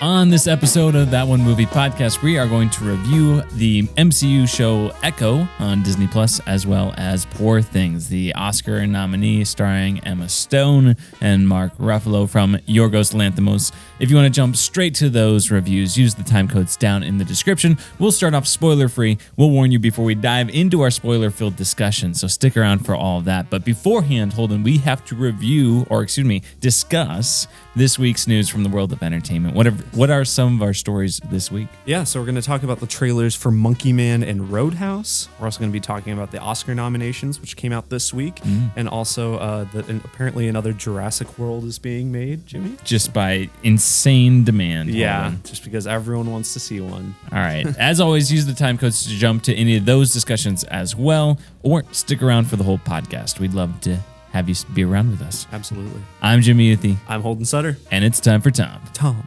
On this episode of That One Movie Podcast, we are going to review the MCU show Echo on Disney Plus, as well as Poor Things, the Oscar nominee starring Emma Stone and Mark Ruffalo from Yorgos Lanthimos. If you want to jump straight to those reviews, use the time codes down in the description. We'll start off spoiler-free. We'll warn you before we dive into our spoiler-filled discussion, so stick around for all of that. But beforehand, Holden, we have to discuss this week's news from the world of entertainment. What are some of our stories this week? Yeah, so we're going to talk about the trailers for Monkey Man and Roadhouse. We're also going to be talking about the Oscar nominations, which came out this week, and also apparently another Jurassic World is being made, Jimmy. Just by insane demand. Yeah, Holden. just because everyone wants to see one. All right. As always, use the time codes to jump to any of those discussions as well, or stick around for the whole podcast. We'd love to have you be around with us. Absolutely. I'm Jimmy Uthi. I'm Holden Sutter. And it's time for Tom. Tom.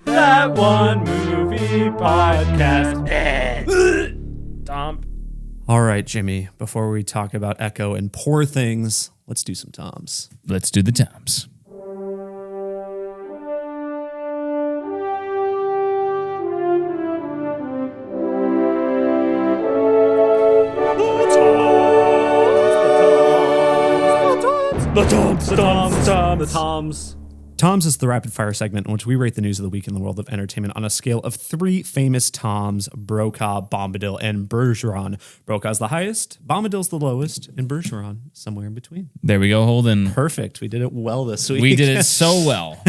That One Movie Podcast. Tom. All right, Jimmy, before we talk about Echo and Poor Things, let's do some Toms. Let's do the Toms. The Toms. Toms is the rapid fire segment in which we rate the news of the week in the world of entertainment on a scale of three famous Toms: Brokaw, Bombadil, and Bergeron. Brokaw's the highest, Bombadil's the lowest, and Bergeron somewhere in between. There we go, Holden. Perfect. We did it well this week. We did it so well.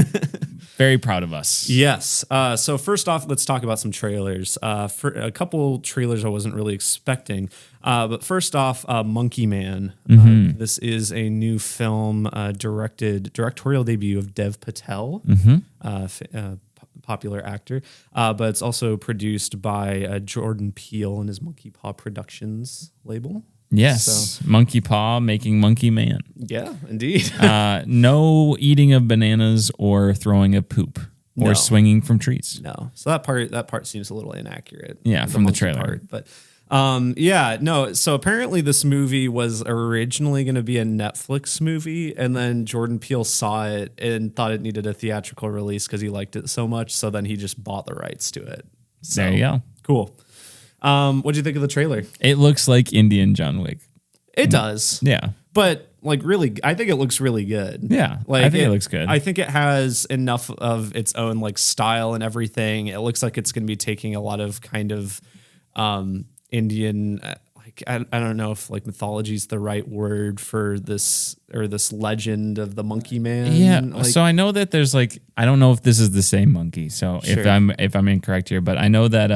Very proud of us. Yes. So first off, let's talk about some trailers. For a couple trailers I wasn't really expecting. But first off, Monkey Man. This is a new film directorial debut of Dev Patel, popular actor. But it's also produced by Jordan Peele and his Monkey Paw Productions label. Yes. So, Monkey Paw making Monkey Man. yeah, indeed. No eating of bananas or throwing a poop or No. swinging from trees. No. So that part seems a little inaccurate. Yeah, from the monkey trailer. part, but no. So apparently this movie was originally going to be a Netflix movie, and then Jordan Peele saw it and thought it needed a theatrical release because he liked it so much. So then he just bought the rights to it. So, There you go. Cool. What'd you think of the trailer? It looks like Indian John Wick. It does. Yeah. But really, I think it looks really good. Yeah. I think it looks good. I think it has enough of its own style and everything. It looks like it's going to be taking a lot of kind of Indian, I don't know if mythology is the right word for this, or this legend of the Monkey Man. Yeah. So I know that there's I don't know if this is the same monkey. So Sure. if I'm incorrect here, but I know that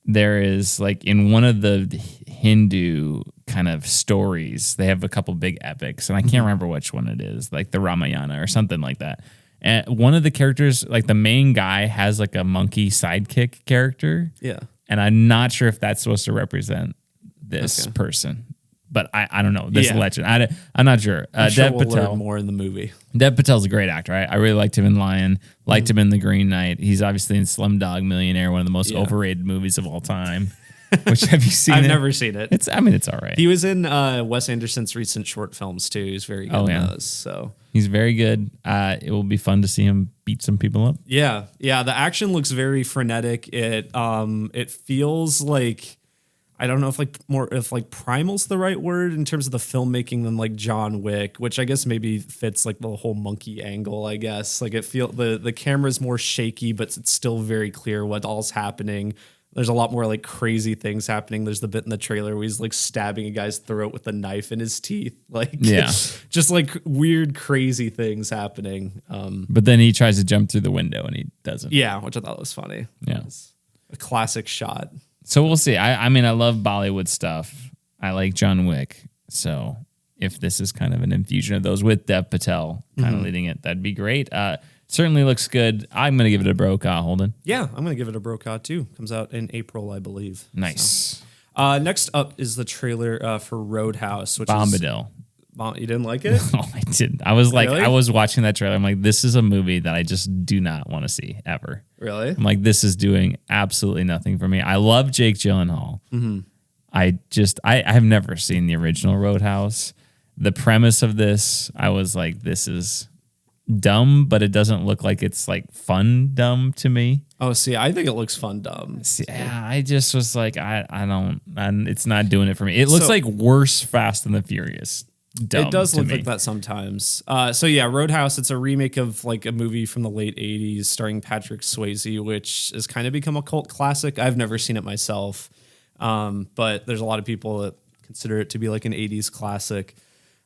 there is in one of the Hindu kind of stories, they have a couple big epics, and I can't remember which one it is, the Ramayana or something like that. And one of the characters, the main guy, has a monkey sidekick character. Yeah. And I'm not sure if that's supposed to represent this person, but I don't know this legend. I'm not sure. I'm sure Dev we'll Patel, learn more in the movie. Dev Patel's a great actor. I really liked him in Lion, liked him in The Green Knight. He's obviously in Slumdog Millionaire, one of the most overrated movies of all time. Which, have you seen? I've never seen it. It's all right. He was in Wes Anderson's recent short films too. He's very good in those. So he's very good. It will be fun to see him beat some people up. yeah. The action looks very frenetic. It feels like, I don't know if primal's the right word in terms of the filmmaking than John Wick, which I guess maybe fits the whole monkey angle. I guess it the camera's more shaky, but it's still very clear what all's happening. There's a lot more crazy things happening. There's the bit in the trailer where he's stabbing a guy's throat with a knife in his teeth. Just weird, crazy things happening. But then he tries to jump through the window and he doesn't. Yeah, which I thought was funny. Yeah. It's a classic shot. So we'll see. I mean, I love Bollywood stuff. I like John Wick. So if this is kind of an infusion of those with Dev Patel kind of leading it, that'd be great. Certainly looks good. I'm going to give it a Brokaw, Holden. Yeah, I'm going to give it a Brokaw too. Comes out in April, I believe. Nice. So. Next up is the trailer for Roadhouse, which Bombadil. You didn't like it? No, I didn't. I was Really? I was watching that trailer. I'm like, this is a movie that I just do not want to see ever. Really? I'm like, this is doing absolutely nothing for me. I love Jake Gyllenhaal. I have never seen the original Roadhouse. The premise of this, I was like, this is dumb, but it doesn't look like it's like fun dumb to me. Oh, see, I think it looks fun dumb. See, yeah, I just was like, it's not doing it for me. It looks like worse Fast and the Furious. Dumb it does to look me. like that sometimes. So yeah, Roadhouse, it's a remake of like a movie from the late 80s starring Patrick Swayze, which has kind of become a cult classic. I've never seen it myself, but there's a lot of people that consider it to be like an 80s classic.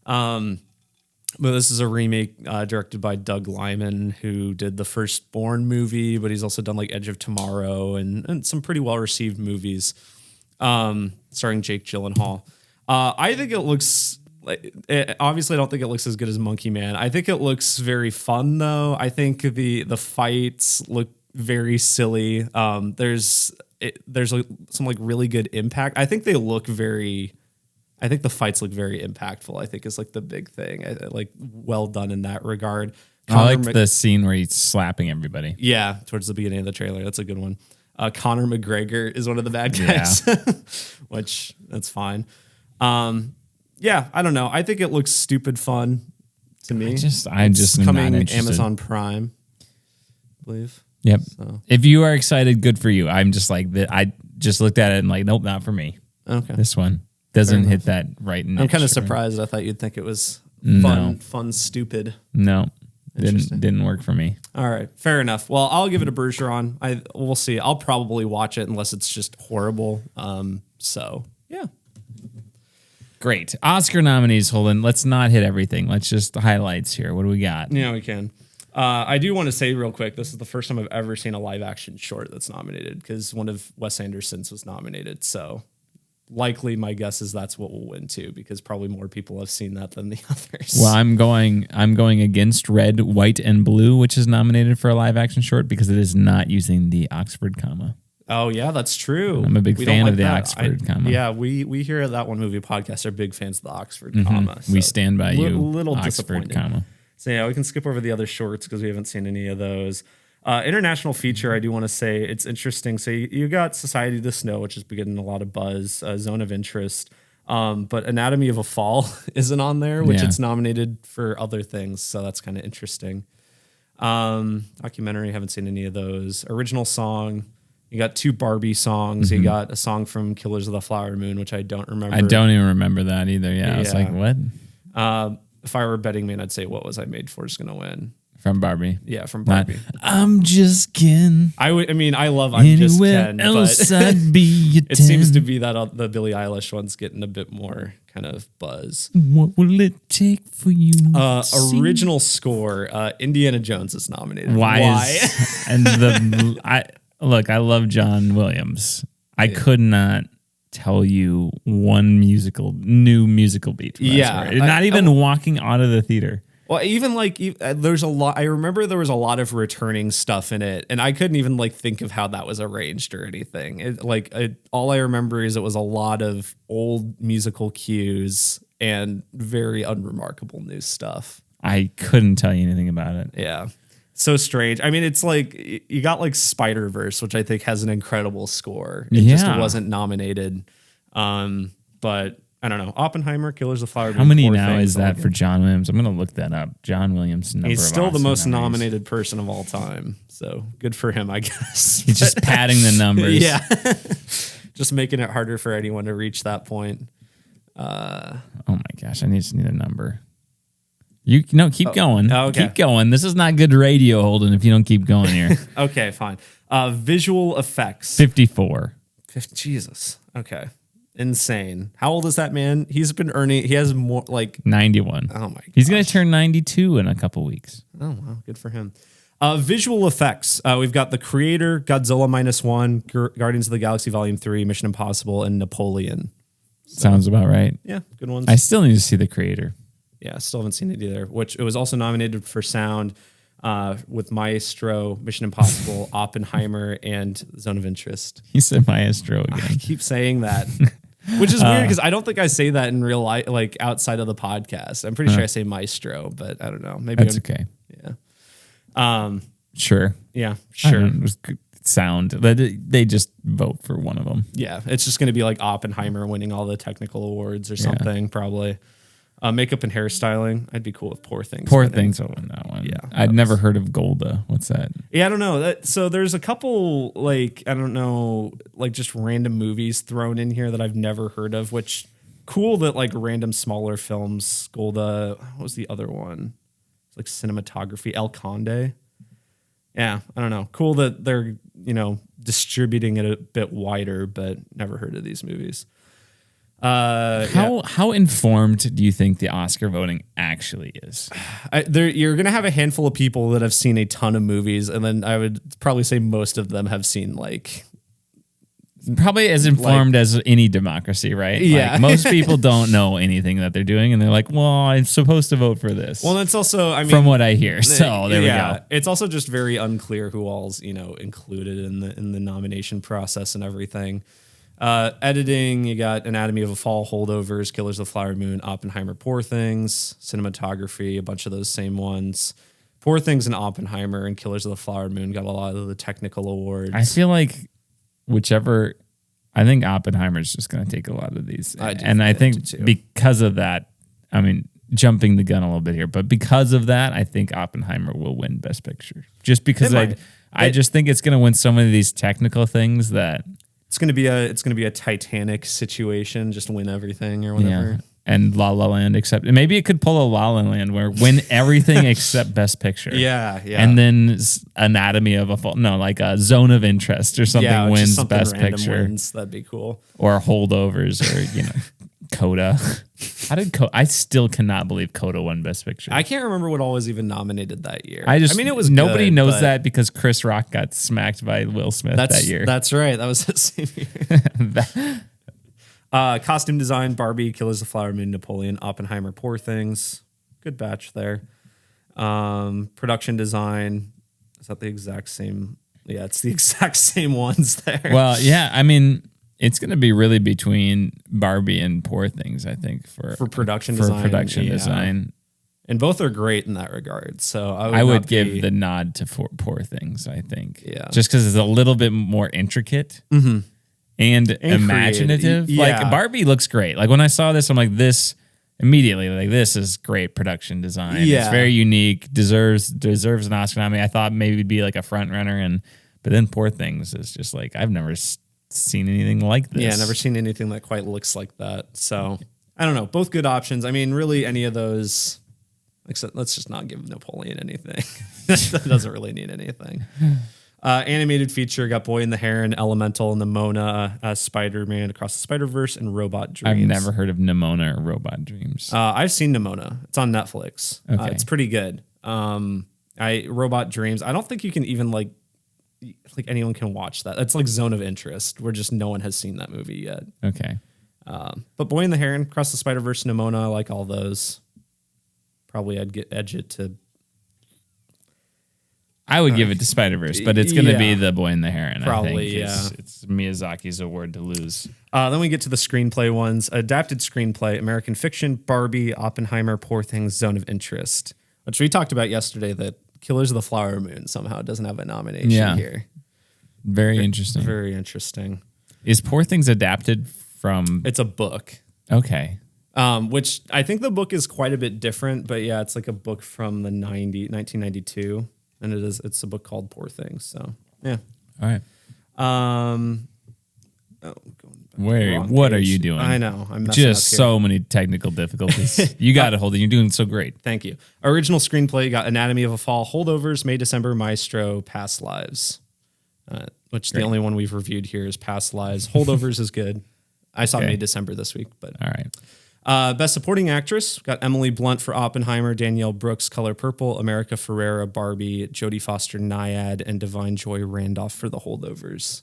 But this is a remake directed by Doug Liman, who did the Firstborn movie, but he's also done like Edge of Tomorrow and some pretty well-received movies starring Jake Gyllenhaal. I think it looks... obviously, I don't think it looks as good as Monkey Man. I think it looks very fun, though. I think the fights look very silly. There's some like really good impact. I think the fights look very impactful. I think is like the big thing. Like well done in that regard. I like the scene where he's slapping everybody. Yeah, towards the beginning of the trailer. That's a good one. Conor McGregor is one of the bad guys, which that's fine. Yeah, I don't know. I think it looks stupid fun to me. I'm just coming not interested. Amazon Prime, I believe. Yep. So. If you are excited, good for you. I'm just like that. I just looked at it and like, nope, not for me. Okay. This one doesn't hit that right. I'm kind of surprised. I thought you'd think it was fun, stupid. No, didn't work for me. All right, fair enough. Well, I'll give it a Bergeron. We'll see. I'll probably watch it unless it's just horrible. So yeah. Great. Oscar nominees, Holden. Let's not hit everything. Let's just highlights here. What do we got? Yeah, we can. I do want to say real quick, this is the first time I've ever seen a live action short that's nominated because one of Wes Anderson's was nominated. So likely my guess is that's what we'll win too, because probably more people have seen that than the others. Well, I'm going against Red, White, and Blue, which is nominated for a live action short because it is not using the Oxford comma. Oh, yeah, that's true. I'm a big fan of the Oxford comma. Yeah, we here at That One Movie Podcast are big fans of the Oxford comma. So we stand by you. Little Oxford disappointed. comma. So yeah, we can skip over the other shorts because we haven't seen any of those. International feature, I do want to say it's interesting. So you got Society of the Snow, which is getting a lot of buzz, Zone of Interest. But Anatomy of a Fall isn't on there, which it's nominated for other things. So that's kind of interesting. Documentary, haven't seen any of those. Original song. You got 2 Barbie songs. You got a song from Killers of the Flower Moon, which I don't remember. I don't even remember that either. Yeah, I was like, what? If I were a betting man, I'd say What Was I Made For is going to win. From Barbie. Yeah, from Barbie. I'm just Ken. I love I'm Just Ken, else but I'd be a 10. it seems to be that the Billie Eilish one's getting a bit more kind of buzz. What will it take for you? Original score, Indiana Jones is nominated. Why? Look, I love John Williams. I could not tell you one new musical beat. From that score. Not even walking out of the theater. Well, even there's a lot. I remember there was a lot of returning stuff in it, and I couldn't even think of how that was arranged or anything. All I remember is it was a lot of old musical cues and very unremarkable new stuff. I couldn't tell you anything about it. Yeah. So strange. I mean, it's like you got Spider-Verse, which I think has an incredible score. It just wasn't nominated. But I don't know. Oppenheimer, Killers of the Flower Moon. How many now is that for John Williams? I'm going to look that up. John Williams' number. He's still the most nominees. nominated person of all time. So good for him, I guess. He's just padding the numbers. Yeah. Just making it harder for anyone to reach that point. Oh my gosh. I just need a number. Keep going. Oh, okay. Keep going. This is not good radio, Holden, if you don't keep going here. Okay, fine. Visual effects. 54. Jesus. Okay. Insane. How old is that man? He has more 91. Oh my god. He's going to turn 92 in a couple weeks. Oh wow, good for him. Visual effects. We've got The Creator, Godzilla -1, Guardians of the Galaxy Volume 3, Mission Impossible, and Napoleon. Sounds about right. Yeah, good ones. I still need to see The Creator. Yeah, still haven't seen it either. Which it was also nominated for sound with Maestro, Mission Impossible, Oppenheimer, and Zone of Interest. You said Maestro again. I keep saying that, which is weird because I don't think I say that in real life, outside of the podcast. I'm pretty sure I say Maestro, but I don't know. Maybe That's okay. Yeah. Sure. Yeah. Sure. sound. They just vote for one of them. Yeah, it's just going to be like Oppenheimer winning all the technical awards or something, probably. Makeup and hairstyling. I'd be cool with Poor Things. Poor Things will win that one. Yeah, I'd never heard of Golda. What's that? Yeah, I don't know. So there's a couple, like, I don't know, like just random movies thrown in here that I've never heard of, which cool that like random smaller films. Golda, what was the other one? It's like cinematography. El Conde. Yeah, I don't know. Cool that they're, distributing it a bit wider, but never heard of these movies. How informed do you think the Oscar voting actually is? You're going to have a handful of people that have seen a ton of movies, and then I would probably say most of them have seen like probably as informed as any democracy, right? Yeah. Like, most people don't know anything that they're doing, and they're like, "Well, I'm supposed to vote for this." Well, it's also, from what I hear. So there we go. It's also just very unclear who all's included in the nomination process and everything. Editing, you got Anatomy of a Fall, Holdovers, Killers of the Flower Moon, Oppenheimer, Poor Things. Cinematography, a bunch of those same ones. Poor Things and Oppenheimer and Killers of the Flower Moon got a lot of the technical awards. I feel like I think Oppenheimer's just going to take a lot of these. I think because of that, I mean, jumping the gun a little bit here, but because of that, I think Oppenheimer will win Best Picture. Just because I just think it's going to win so many of these technical things that it's going to be a Titanic situation, just win everything or whatever. Yeah. And La La Land, except maybe it could pull a La La Land where win everything except Best Picture. Yeah. And then Anatomy of a Fall, like a Zone of Interest or something wins something Best Picture. Wins. That'd be cool. Or Holdovers or Coda. I still cannot believe Coda won Best Picture. I can't remember what all was even nominated that year. I mean, it was nobody good, knows that because Chris Rock got smacked by Will Smith that year. That's right. That was the same year. Costume design, Barbie, Killers of the Flower Moon, Napoleon, Oppenheimer, Poor Things. Good batch there. Production design. Is that the exact same? Yeah, it's the exact same ones there. Well, yeah. I mean, it's going to be really between Barbie and Poor Things, I think, for production design. Design. And both are great in that regard. So I would give the nod to Poor Things, I think. Yeah. Just because it's a little bit more intricate. Mm-hmm. And imaginative. Creative. Yeah. Like Barbie looks great. Like when I saw this, I'm like, this immediately, like this is great production design. Yeah. It's very unique, deserves an Oscar nominee. I thought maybe it'd be like a front runner, but then Poor Things is just like, I've never seen anything like this. Yeah, never seen anything that quite looks like that. So I don't know. Both good options. I mean, really any of those, except let's just not give Napoleon anything. That doesn't really need anything. Animated feature got Boy and the Heron, Elemental, and Nimona, Spider-Man Across the Spider-Verse, and Robot Dreams. I've never heard of Nimona or Robot Dreams. I've seen Nimona. It's on Netflix. Okay. It's pretty good. Robot Dreams. I don't think you can even like anyone can watch that. It's like Zone of Interest where just no one has seen that movie yet. Okay. But Boy and the Heron, Across the Spider-Verse, Nimona, I like all those. Probably I'd edge it to. I would give it to Spider-Verse, but it's going to be the Boy and the Heron. Probably, I think, it's Miyazaki's award to lose. Then we get to the screenplay ones. Adapted screenplay, American Fiction, Barbie, Oppenheimer, Poor Things, Zone of Interest, which we talked about yesterday that Killers of the Flower Moon somehow doesn't have a nomination here. Very interesting. Very interesting. Is Poor Things adapted from... It's a book. Okay. Which I think the book is quite a bit different, but yeah, it's like a book from the 1992. And it's a book called Poor Things. So yeah. All right. What are you doing? I know. I'm messing just up so many technical difficulties. You got it, Holden. You're doing so great. Thank you. Original screenplay got Anatomy of a Fall, Holdovers, May December, Maestro, Past Lives. Which the only one we've reviewed here is Past Lives. Holdovers is good. I saw May December this week, but all right. Best Supporting Actress, got Emily Blunt for Oppenheimer, Danielle Brooks, Color Purple, America Ferrera, Barbie, Jodie Foster, Nyad, and Divine Joy Randolph for The Holdovers.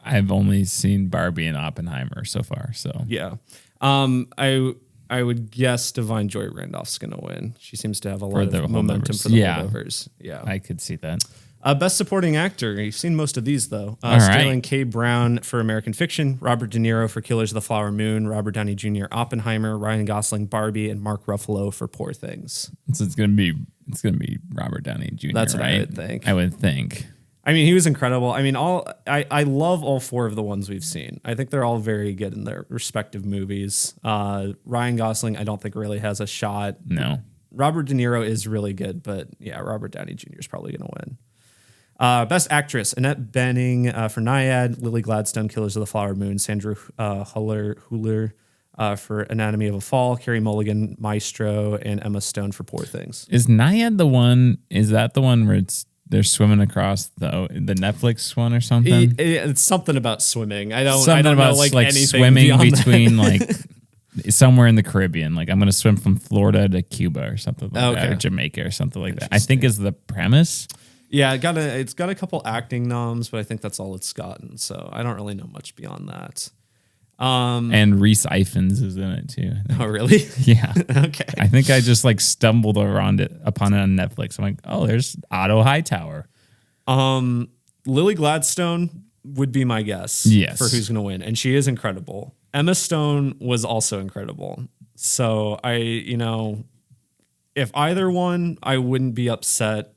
I've only seen Barbie and Oppenheimer so far, so. Yeah. I would guess Divine Joy Randolph's going to win. She seems to have a lot of momentum for the Holdovers. Yeah. I could see that. Best Supporting Actor. You've seen most of these, though. All Sterling right. K. Brown for American Fiction, Robert De Niro for Killers of the Flower Moon, Robert Downey Jr. Oppenheimer, Ryan Gosling Barbie, and Mark Ruffalo for Poor Things. So it's gonna be Robert Downey Jr. That's what right? I would think. I would think. I mean, he was incredible. I mean, I love all 4 of the ones we've seen. I think they're all very good in their respective movies. Ryan Gosling, I don't think really has a shot. No. Robert De Niro is really good, but yeah, Robert Downey Jr. is probably going to win. Best Actress, Annette Bening for Naiad, Lily Gladstone, Killers of the Flower Moon, Sandra Huller for Anatomy of a Fall, Carey Mulligan, Maestro, and Emma Stone for Poor Things. Is Naiad the one? Is that the one where they're swimming across the Netflix one or something? It's something about swimming. I don't Something know about like anything swimming between that. like somewhere in the Caribbean. Like I'm going to swim from Florida to Cuba or something like that, or Jamaica or something like that. I think is the premise. Yeah, it's got a couple acting noms, but I think that's all it's gotten. So I don't really know much beyond that. And Reese Ifans is in it too. Oh, really? Yeah. Okay. I think I just like stumbled upon it on Netflix. I'm like, oh, there's Otto Hightower. Lily Gladstone would be my guess Yes. for who's going to win. And she is incredible. Emma Stone was also incredible. So if either one, I wouldn't be upset.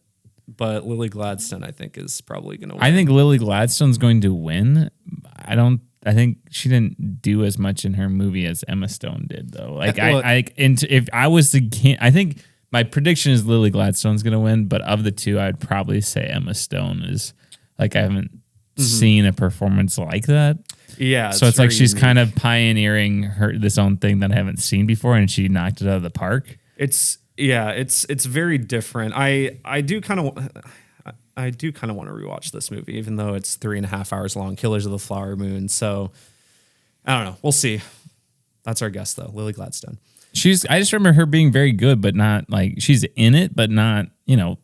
But Lily Gladstone, I think, is probably going to win. I think Lily Gladstone's going to win. I think she didn't do as much in her movie as Emma Stone did, though. Like, if I was to, I think my prediction is Lily Gladstone's going to win. But of the two, I'd probably say Emma Stone is like I haven't seen a performance like that. Yeah, so it's like she's kind of pioneering this own thing that I haven't seen before, and she knocked it out of the park. It's very different. I do kind of want to rewatch this movie, even though it's 3.5 hours long. Killers of the Flower Moon. So I don't know. We'll see. That's our guess, though. Lily Gladstone. I just remember her being very good, but not like she's in it, but not Leonardo.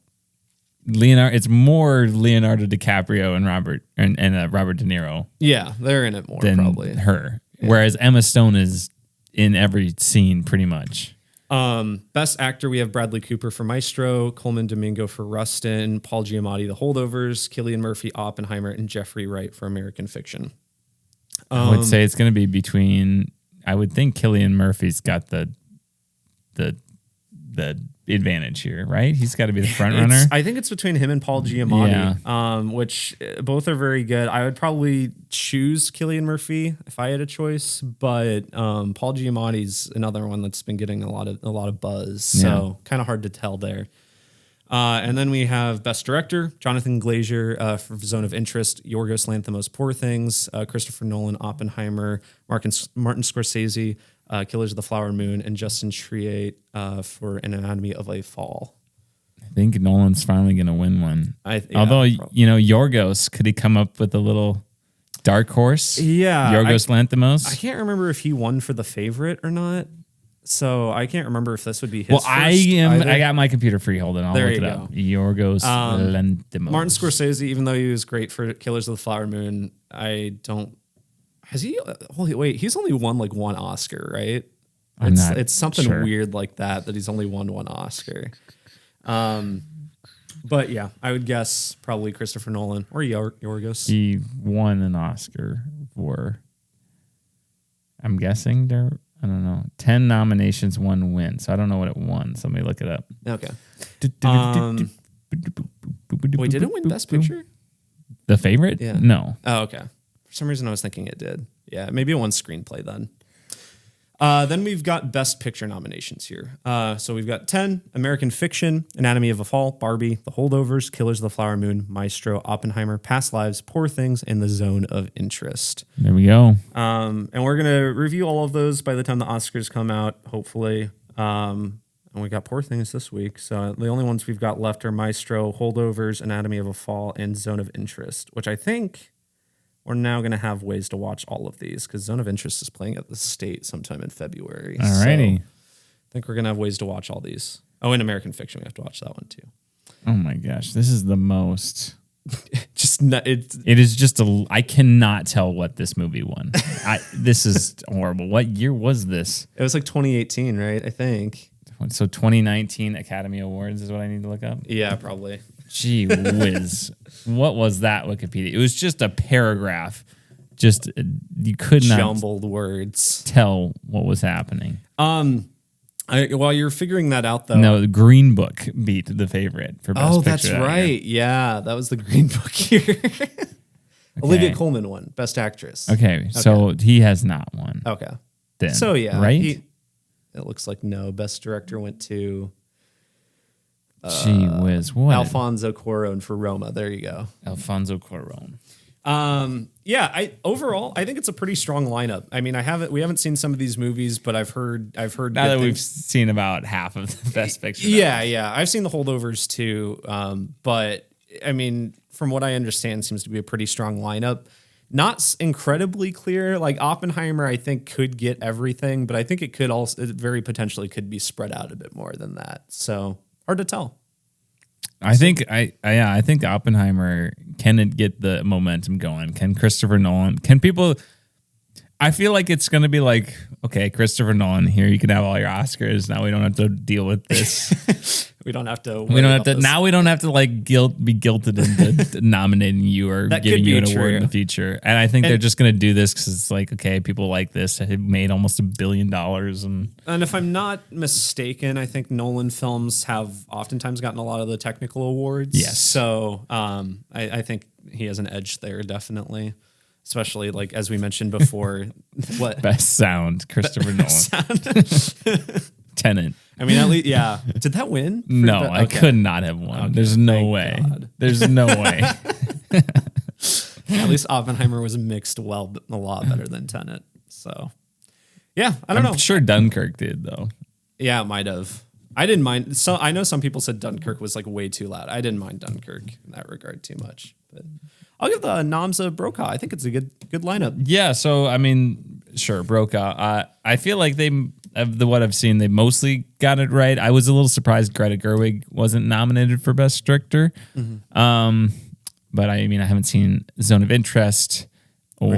It's more Leonardo DiCaprio and Robert De Niro. Yeah, they're in it more than probably her. Yeah. Whereas Emma Stone is in every scene pretty much. Best Actor, we have Bradley Cooper for Maestro, Coleman Domingo for Rustin, Paul Giamatti, The Holdovers, Cillian Murphy, Oppenheimer, and Jeffrey Wright for American Fiction. I would say it's going to be between. I would think Cillian Murphy's got the advantage here, right? He's got to be the front runner. I think it's between him and Paul Giamatti, which both are very good. I would probably choose Cillian Murphy if I had a choice, but Paul Giamatti's another one that's been getting a lot of buzz, so kind of hard to tell there. And then we have Best Director, Jonathan Glazer for Zone of Interest, Yorgos Lanthimos, Poor Things, Christopher Nolan, Oppenheimer, Martin Scorsese, Killers of the Flower Moon, and Justin Triet for An Anatomy of a Fall. I think Nolan's finally going to win one. Although, Yorgos, could he come up with a little dark horse? Yeah. Yorgos Lanthimos? I can't remember if he won for The Favorite or not. So I can't remember if this would be his first. I got my computer free. Hold on. I'll look it up. Yorgos Lanthimos. Martin Scorsese, even though he was great for Killers of the Flower Moon, has he? Holy wait, he's only won like one Oscar, right? It's something weird like that he's only won one Oscar. But yeah, I would guess probably Christopher Nolan or Yorgos. He won an Oscar for, I'm guessing I don't know, 10 nominations, 1 win. So I don't know what it won. So let me look it up. Okay. Wait, did it win Best Picture? The Favorite? Yeah. No. Oh, okay. For some reason, I was thinking it did. Yeah, maybe it won Screenplay then. Then we've got Best Picture nominations here. So we've got 10, American Fiction, Anatomy of a Fall, Barbie, The Holdovers, Killers of the Flower Moon, Maestro, Oppenheimer, Past Lives, Poor Things, and The Zone of Interest. There we go. And we're going to review all of those by the time the Oscars come out, hopefully. And we got Poor Things this week. So the only ones we've got left are Maestro, Holdovers, Anatomy of a Fall, and Zone of Interest, which I think we're now going to have ways to watch all of these because Zone of Interest is playing at the State sometime in February. Alrighty. So I think we're going to have ways to watch all these. Oh, and American Fiction, we have to watch that one too. Oh my gosh, this is the most. It is just I cannot tell what this movie won. This is horrible. What year was this? It was like 2018, right? I think. So 2019 Academy Awards is what I need to look up? Yeah, probably. Gee whiz. What was that Wikipedia? It was just a paragraph. You could not jumbled words. Tell what was happening. While you're figuring that out, though. No, the Green Book beat The Favorite for Best Picture. That's right. Yeah, that was the Green Book here. Olivia Colman won Best Actress. Okay, so he has not won. Okay. Then, so yeah, right? It looks like no. Best Director went to Gee whiz, what? Alfonso Cuarón for Roma. There you go. Alfonso Cuarón. Overall, I think it's a pretty strong lineup. I mean, we haven't seen some of these movies, but I've heard now that we've seen about half of the Best Picture. Yeah, I've seen the holdovers too. But I mean, from what I understand, seems to be a pretty strong lineup. Not incredibly clear. Like Oppenheimer, I think could get everything, but I think it very potentially could be spread out a bit more than that. So hard to tell. I think Oppenheimer, can it get the momentum going? Can Christopher Nolan? Can people? I feel like it's going to be like, okay, Christopher Nolan, here you can have all your Oscars. Now we don't have to deal with this. We don't have to. Now we don't have to like be guilted into nominating you or giving you an award in the future. And I think they're just going to do this because it's like, okay, people like this. It made almost $1 billion, and if I'm not mistaken, I think Nolan films have oftentimes gotten a lot of the technical awards. Yes. So I think he has an edge there, definitely. Especially like as we mentioned before, what best sound, Christopher Nolan. Tenet. I mean, at least, yeah. Did that win? No, I could not have won. Okay, there's no way. God. There's no way. At least Oppenheimer was mixed a lot better than Tenet. So, yeah, I don't know. I'm sure Dunkirk did though. Yeah, it might have. I didn't mind. So I know some people said Dunkirk was like way too loud. I didn't mind Dunkirk in that regard too much, but. I'll give the noms a Brokaw. I think it's a good lineup. Yeah, so I mean, sure, Brokaw. I feel like what I've seen, they mostly got it right. I was a little surprised Greta Gerwig wasn't nominated for Best Director. Mm-hmm. But I mean, I haven't seen Zone of Interest or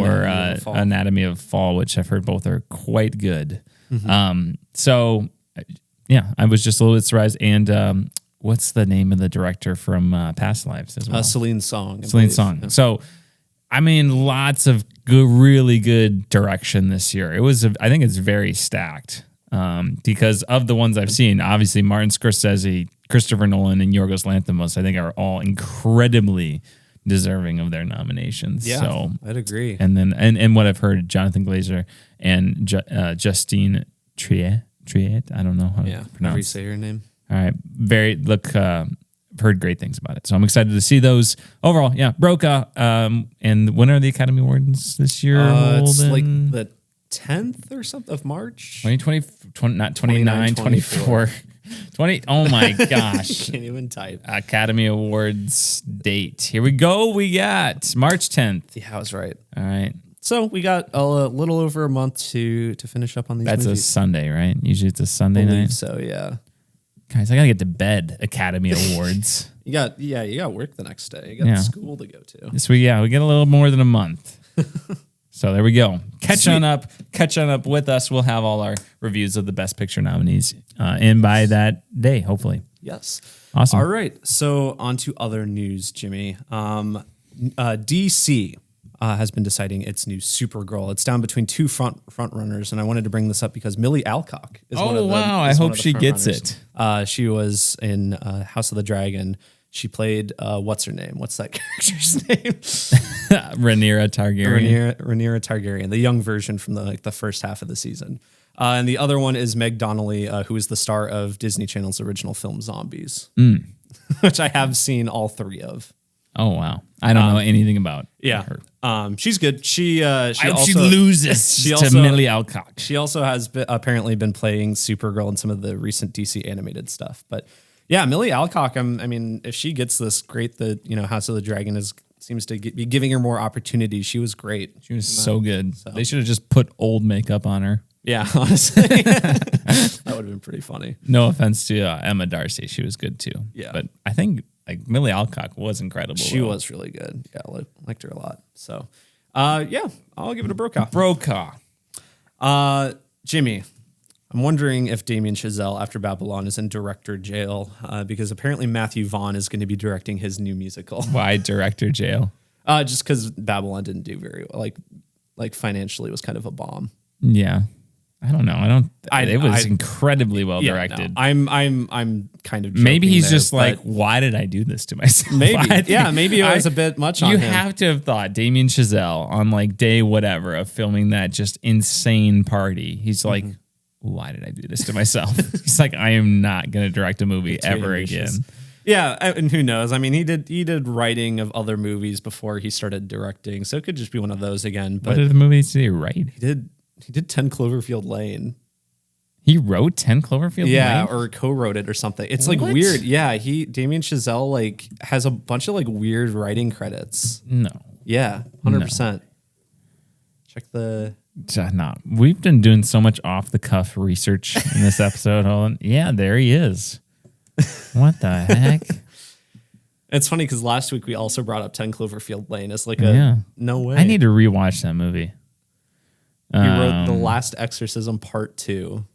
Anatomy of Fall, which I've heard both are quite good. Mm-hmm. So yeah, I was just a little bit surprised. And what's the name of the director from Past Lives as well? Celine Song. Celine Song. Yeah. So, I mean, lots of really good direction this year. I think it's very stacked because of the ones I've seen. Obviously, Martin Scorsese, Christopher Nolan, and Yorgos Lanthimos, I think are all incredibly deserving of their nominations. Yeah, so I'd agree. And then, and what I've heard, Jonathan Glazer and Justine Triet. I don't know how to pronounce. However you say her name. All right. Heard great things about it. So I'm excited to see those. Overall, yeah, Brokaw. And when are the Academy Awards this year? It's like the 10th or something of March. 2020, not 29, 24. 20. Oh my gosh. Can't even type. Academy Awards date. Here we go. We got March 10th. Yeah, I was right. All right. So we got a little over a month to finish up on these movies. That's a Sunday, right? Usually it's a Sunday night. So, yeah. Guys, I gotta get to bed. Academy Awards. You got work the next day. You got school to go to. This we get a little more than a month. So there we go. Catch on up with us. We'll have all our reviews of the Best Picture nominees in by that day, hopefully. Yes. Awesome. All right. So on to other news, Jimmy. DC has been deciding its new Supergirl. It's down between two front runners, and I wanted to bring this up because Millie Alcock is one of the. Oh wow! I hope she gets it. She was in House of the Dragon. She played what's her name? What's that character's name? Rhaenyra Targaryen. Rhaenyra Targaryen, the young version from the first half of the season. And the other one is Meg Donnelly, who is the star of Disney Channel's original film Zombies, which I have seen all three of. Oh wow! I don't know anything about her. She's good. She loses to Millie Alcock. She also has apparently been playing Supergirl in some of the recent DC animated stuff. But yeah, Millie Alcock. I mean, if she gets this, great. House of the Dragon seems to be giving her more opportunities. She was great. She was so good. So. They should have just put old makeup on her. Yeah, honestly, that would have been pretty funny. No offense to Emma Darcy, she was good too. Yeah, but I think. Millie Alcock was incredible. She was really good. Yeah, I liked her a lot. So, I'll give it a Brokaw. Jimmy, I'm wondering if Damien Chazelle, after Babylon, is in director jail because apparently Matthew Vaughn is going to be directing his new musical. Why director jail? Just because Babylon didn't do very well. Like financially, it was kind of a bomb. Yeah. I don't know. It was incredibly well directed. No, I'm kind of maybe joking he's there, just like, why did I do this to myself? Maybe it was a bit much on you him. You have to have thought Damien Chazelle on like day whatever of filming that just insane party. He's like, why did I do this to myself? He's like, I am not going to direct a movie ever again. Yeah, and who knows? I mean, he did writing of other movies before he started directing, so it could just be one of those again. But what other movies did he write? He did 10 Cloverfield Lane. He wrote 10 Cloverfield Lane? Yeah, or co-wrote it or something. It's like weird. Yeah, Damien Chazelle like has a bunch of like weird writing credits. No. Yeah, 100%. Check the... No, we've been doing so much off-the-cuff research in this episode. Hold on. Yeah, there he is. What the heck? It's funny because last week we also brought up 10 Cloverfield Lane as like no way. I need to rewatch that movie. He wrote The Last Exorcism Part 2.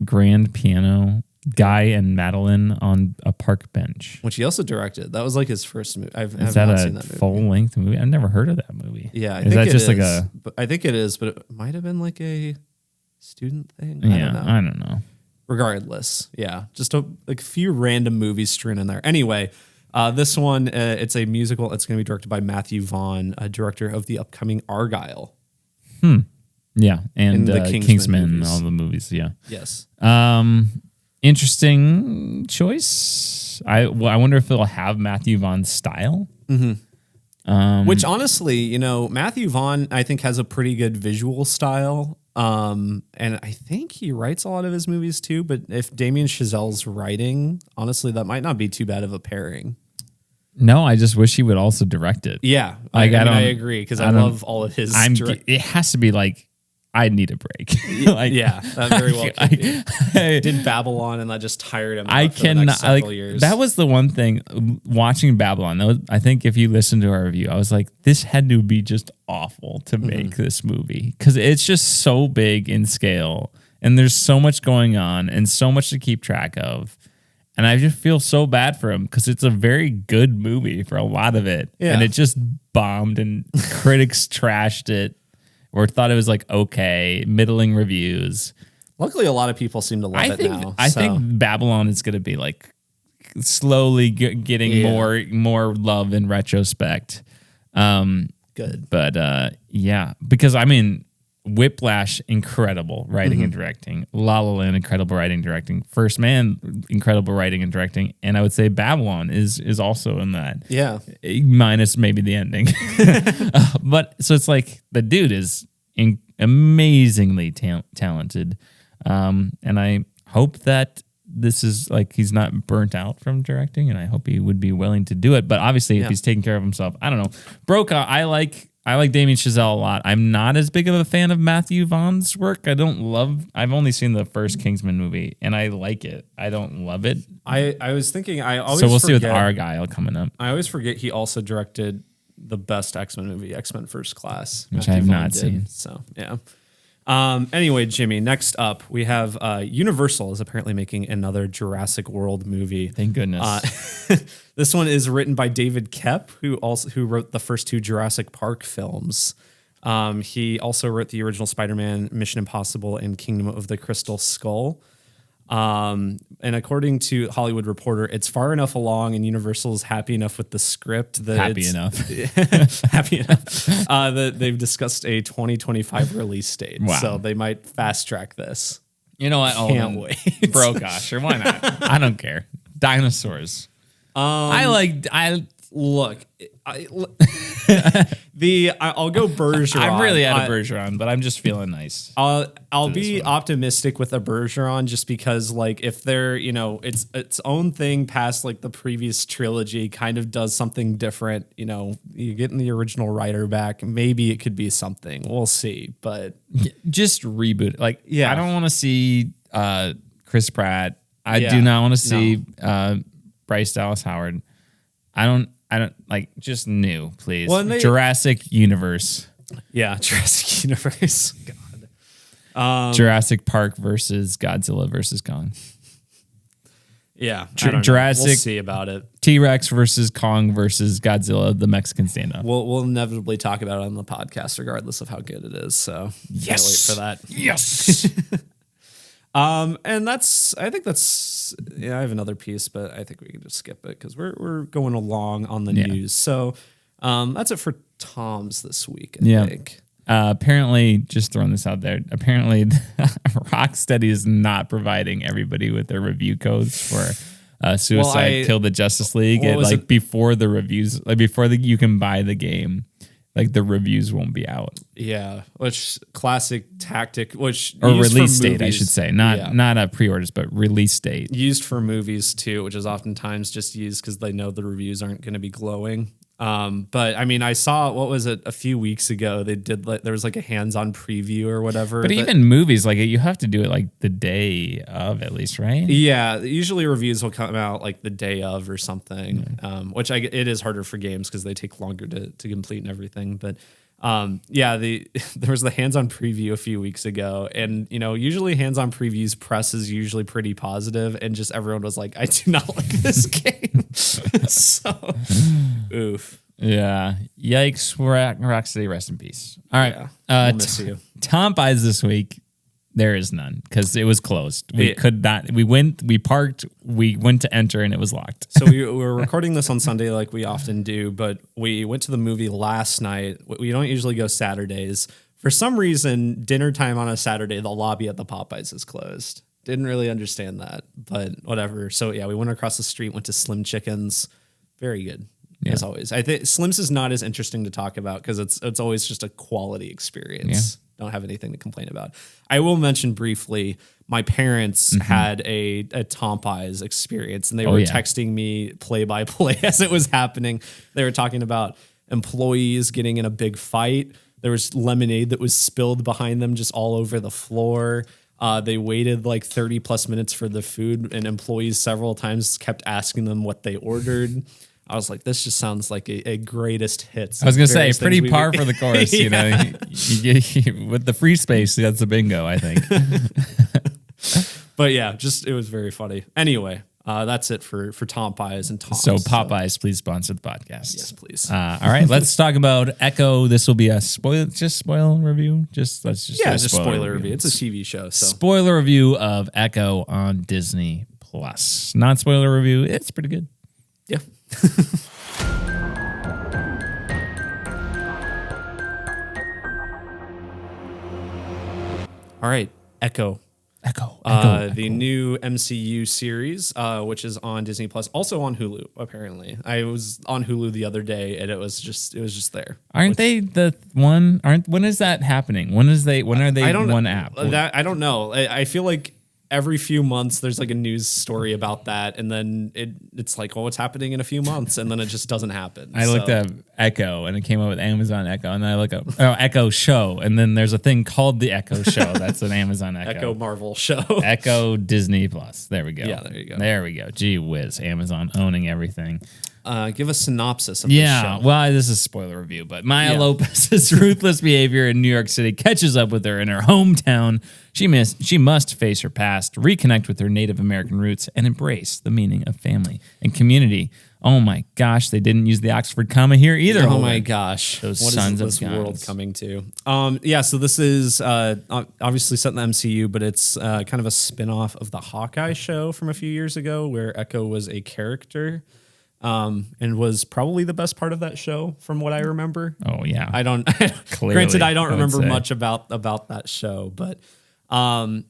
Grand Piano, Guy and Madeline on a Park Bench. Which he also directed. That was like his first movie. Is that not a seen that movie. full-length movie? I've never heard of that movie. Yeah, I think I think it is, but it might have been like a student thing. Yeah, I don't know. Regardless, yeah, just a few random movies strewn in there. Anyway, this one, it's a musical. It's going to be directed by Matthew Vaughn, director of the upcoming Argyle. Yeah, and the Kingsman movies. all the movies. Yeah. Yes. Interesting choice. I wonder if it'll have Matthew Vaughn's style. Which honestly, Matthew Vaughn, I think, has a pretty good visual style. And I think he writes a lot of his movies too. But if Damien Chazelle's writing, honestly, that might not be too bad of a pairing. No, I just wish he would also direct it. Yeah, I agree because I love all of his. It has to be like, I need a break. Yeah, that very well could be. Did Babylon and that just tired him out for the next several years. That was the one thing watching Babylon. I think if you listen to our review, I was like, this had to be just awful to make this movie because it's just so big in scale and there's so much going on and so much to keep track of. And I just feel so bad for him because it's a very good movie for a lot of it. Yeah. And it just bombed and critics trashed it or thought it was like, okay, middling reviews. Luckily, a lot of people seem to love it now. I think Babylon is going to be like slowly getting more love in retrospect. Good. But yeah, because I mean, Whiplash, incredible writing and directing. La La Land, incredible writing and directing. First Man, incredible writing and directing. And I would say Babylon is also in that. Yeah. Minus maybe the ending. But so it's like the dude is amazingly talented. And I hope that this is like he's not burnt out from directing, and I hope he would be willing to do it. But obviously, if he's taking care of himself, I don't know. Brokaw, I like Damien Chazelle a lot. I'm not as big of a fan of Matthew Vaughn's work. I've only seen the first Kingsman movie, and I like it. I don't love it. I was thinking, so we'll see with Argyle coming up. I always forget he also directed the best X-Men movie, X-Men First Class, which I have not seen. So yeah. Anyway, Jimmy, next up we have Universal is apparently making another Jurassic World movie. Thank goodness. This one is written by David Koepp, who wrote the first two Jurassic Park films. He also wrote the original Spider-Man, Mission Impossible, and Kingdom of the Crystal Skull. And according to Hollywood Reporter, it's far enough along and Universal's happy enough with the script that happy enough that they've discussed a 2025 release date. Wow. So they might fast track this. You know what? Can't wait. Bro, gosh, or why not? I don't care. Dinosaurs. I'll go Bergeron. I'm really out of Bergeron, but I'm just feeling nice. I'll be optimistic with a Bergeron just because, like, if they're, its own thing past like the previous trilogy, kind of does something different. You getting the original writer back, maybe it could be something. We'll see, but just reboot. Like, I don't want to see Chris Pratt. I do not want to see Bryce Dallas Howard. I don't like, just new, please. Jurassic Universe. Yeah, Jurassic Universe. God. Jurassic Park versus Godzilla versus Kong. Yeah, I don't know. Jurassic, We'll see about it. T-Rex versus Kong versus Godzilla, the Mexican standoff. We'll inevitably talk about it on the podcast, regardless of how good it is. So can't wait for that. Yes. And I think that's I have another piece, but I think we can just skip it because we're going along on the news. So that's it for Tom's this week, I think. Apparently, just throwing this out there, apparently Rocksteady is not providing everybody with their review codes for Suicide Kill the Justice League. Before the reviews, you can buy the game, like the reviews won't be out. Yeah, which classic tactic, which or release date, I should say, not a pre-orders, but release date. Used for movies too, which is oftentimes just used because they know the reviews aren't going to be glowing. But I mean, I saw, what was it, a few weeks ago, they did there was like a hands-on preview or whatever. But even movies, like you have to do it like the day of at least, right? Yeah, usually reviews will come out like the day of or something, which it is harder for games because they take longer to complete and everything. But there was the hands-on preview a few weeks ago, and usually hands-on previews press is usually pretty positive, and just everyone was like, I do not like this game. So oof. Yeah. Yikes. Rocksteady, rest in peace. All right. Yeah, we'll miss you. TOMPeyes this week. There is none because it was closed. We could not. We parked. We went to enter and it was locked. So we were recording this on Sunday like we often do, but we went to the movie last night. We don't usually go Saturdays. For some reason, dinner time on a Saturday, the lobby at the Popeyes is closed. Didn't really understand that, but whatever. So yeah, we went across the street, went to Slim Chickens. Very good. As always. I think Slim's is not as interesting to talk about because it's always just a quality experience. Don't have anything to complain about. I will mention briefly, my parents had a TOMPeyes experience, and they were texting me play by play as it was happening. They were talking about employees getting in a big fight. There was lemonade that was spilled behind them just all over the floor. They waited like 30 plus minutes for the food, and employees several times kept asking them what they ordered. I was like, this just sounds like a greatest hits. I was going to say, pretty par for the course. You with the free space, that's a bingo, I think. But yeah, it was very funny. Anyway, that's it for TOMPeyes and Tom. So Popeyes, please sponsor the podcast. Yes, please. All right, let's talk about Echo. This will be a spoiler review. Just spoiler review. It's a TV show. So spoiler review of Echo on Disney Plus. Not spoiler review. It's pretty good. Yeah. All right, Echo. The new MCU series, which is on Disney Plus, also on Hulu. Apparently, I was on Hulu the other day, and it was just there. Aren't they the one? When is that happening? When are they one app? I don't know. I feel like every few months there's like a news story about that, and then it's like, what's happening in a few months, and then it just doesn't happen. I looked up Echo, and it came up with Amazon Echo, and then I look up Echo Show, and then there's a thing called the Echo Show. That's an Amazon Echo. Echo Marvel Show. Echo Disney Plus. There we go. Yeah, there you go. There we go. Gee whiz, Amazon owning everything. Give a synopsis of the show. Yeah, well, this is a spoiler review, but Maya Lopez's ruthless behavior in New York City catches up with her in her hometown. She must face her past, reconnect with her Native American roots, and embrace the meaning of family and community. Oh my gosh, they didn't use the Oxford comma here either. Oh my gosh, those what sons is this of guns. world coming to? So this is obviously set in the MCU, but it's kind of a spin-off of the Hawkeye show from a few years ago, where Echo was a character. And was probably the best part of that show from what I remember. Oh yeah. I don't granted I don't remember much about that show, but when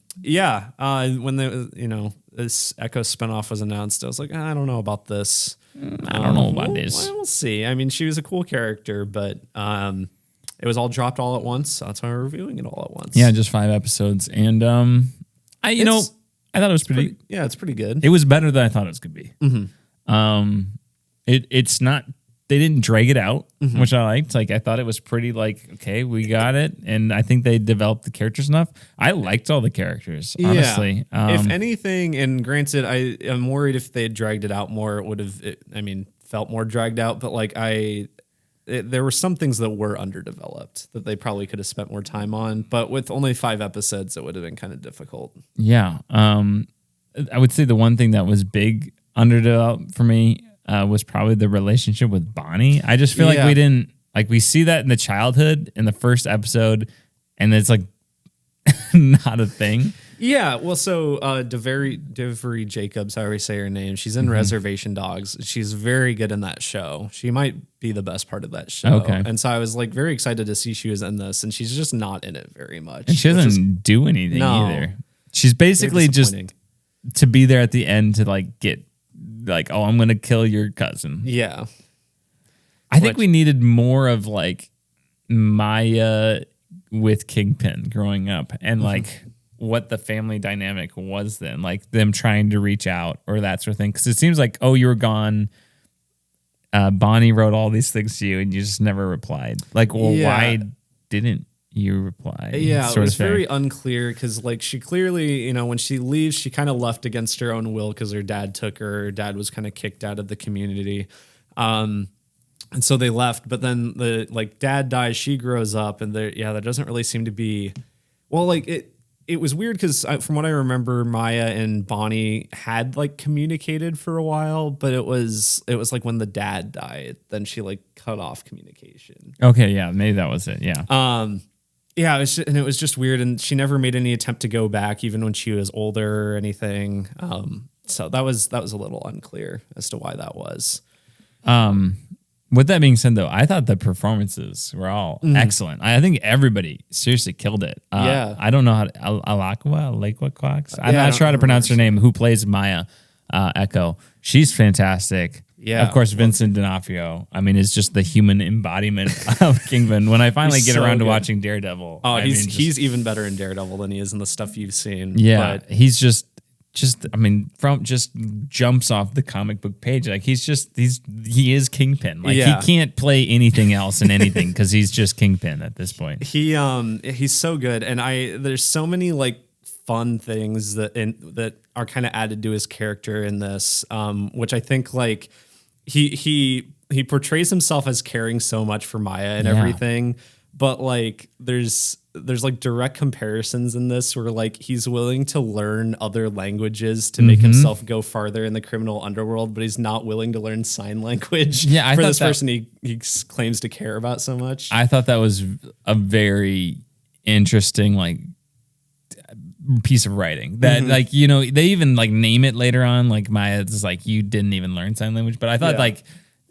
this Echo spinoff was announced, I was like, I don't know about this. I don't know about this. We'll see. I mean, she was a cool character, but it was all dropped all at once, so that's why we're reviewing it all at once. Yeah, just 5 episodes. And I thought it was pretty it's pretty good. It was better than I thought it was gonna be. Mm-hmm. It's not, they didn't drag it out, which I liked. Like, I thought it was pretty like, okay, we got it. And I think they developed the characters enough. I liked all the characters, honestly. If anything, and granted, I am worried if they had dragged it out more, it would have, felt more dragged out. But like, there were some things that were underdeveloped that they probably could have spent more time on. But with only 5 episodes, it would have been kind of difficult. Yeah. I would say the one thing that was big underdeveloped for me was probably the relationship with Bonnie. I just feel like we didn't, like, we see that in the childhood in the first episode, and it's like not a thing. Yeah, well, so DeVary Jacobs, however you say her name, she's in Reservation Dogs. She's very good in that show. She might be the best part of that show. Okay. And so I was like very excited to see she was in this, and she's just not in it very much. And she doesn't do anything either. She's basically just to be there at the end to like get like, oh, I'm going to kill your cousin. Yeah. I think we needed more of like Maya with Kingpin growing up and like what the family dynamic was then, like them trying to reach out or that sort of thing. Because it seems like, oh, you were gone. Bonnie wrote all these things to you and you just never replied. Like, well, why didn't you reply? Yeah, it was very unclear because like she clearly, when she leaves, she kind of left against her own will because her dad took her. Her dad was kind of kicked out of the community. And so they left, but then the like dad dies, she grows up, and there doesn't really seem to be, well, like it was weird because from what I remember, Maya and Bonnie had like communicated for a while, but it was like when the dad died, then she like cut off communication. Okay, yeah, maybe that was it. Yeah. Yeah, it was just weird, and she never made any attempt to go back, even when she was older or anything. So that was a little unclear as to why that was. With that being said, though, I thought the performances were all excellent. I think everybody seriously killed it. I don't know how to, Alakwa Cox. I'm not sure how to pronounce her name. Who plays Maya Echo? She's fantastic. Yeah, of course, Vincent D'Onofrio. I mean, it's just the human embodiment of Kingpin. When I finally get around to watching Daredevil, he's even better in Daredevil than he is in the stuff you've seen. Yeah, but he's just jumps off the comic book page. Like he is Kingpin. Like he can't play anything else in anything because he's just Kingpin at this point. He's so good, and there's so many like fun things that are kind of added to his character in this, which I think like he portrays himself as caring so much for Maya and everything, but like there's like direct comparisons in this where like he's willing to learn other languages to make himself go farther in the criminal underworld, but he's not willing to learn sign language for this person he claims to care about so much. I thought that was a very interesting like piece of writing that like, they even like name it later on, like Maya's like, you didn't even learn sign language, but I thought like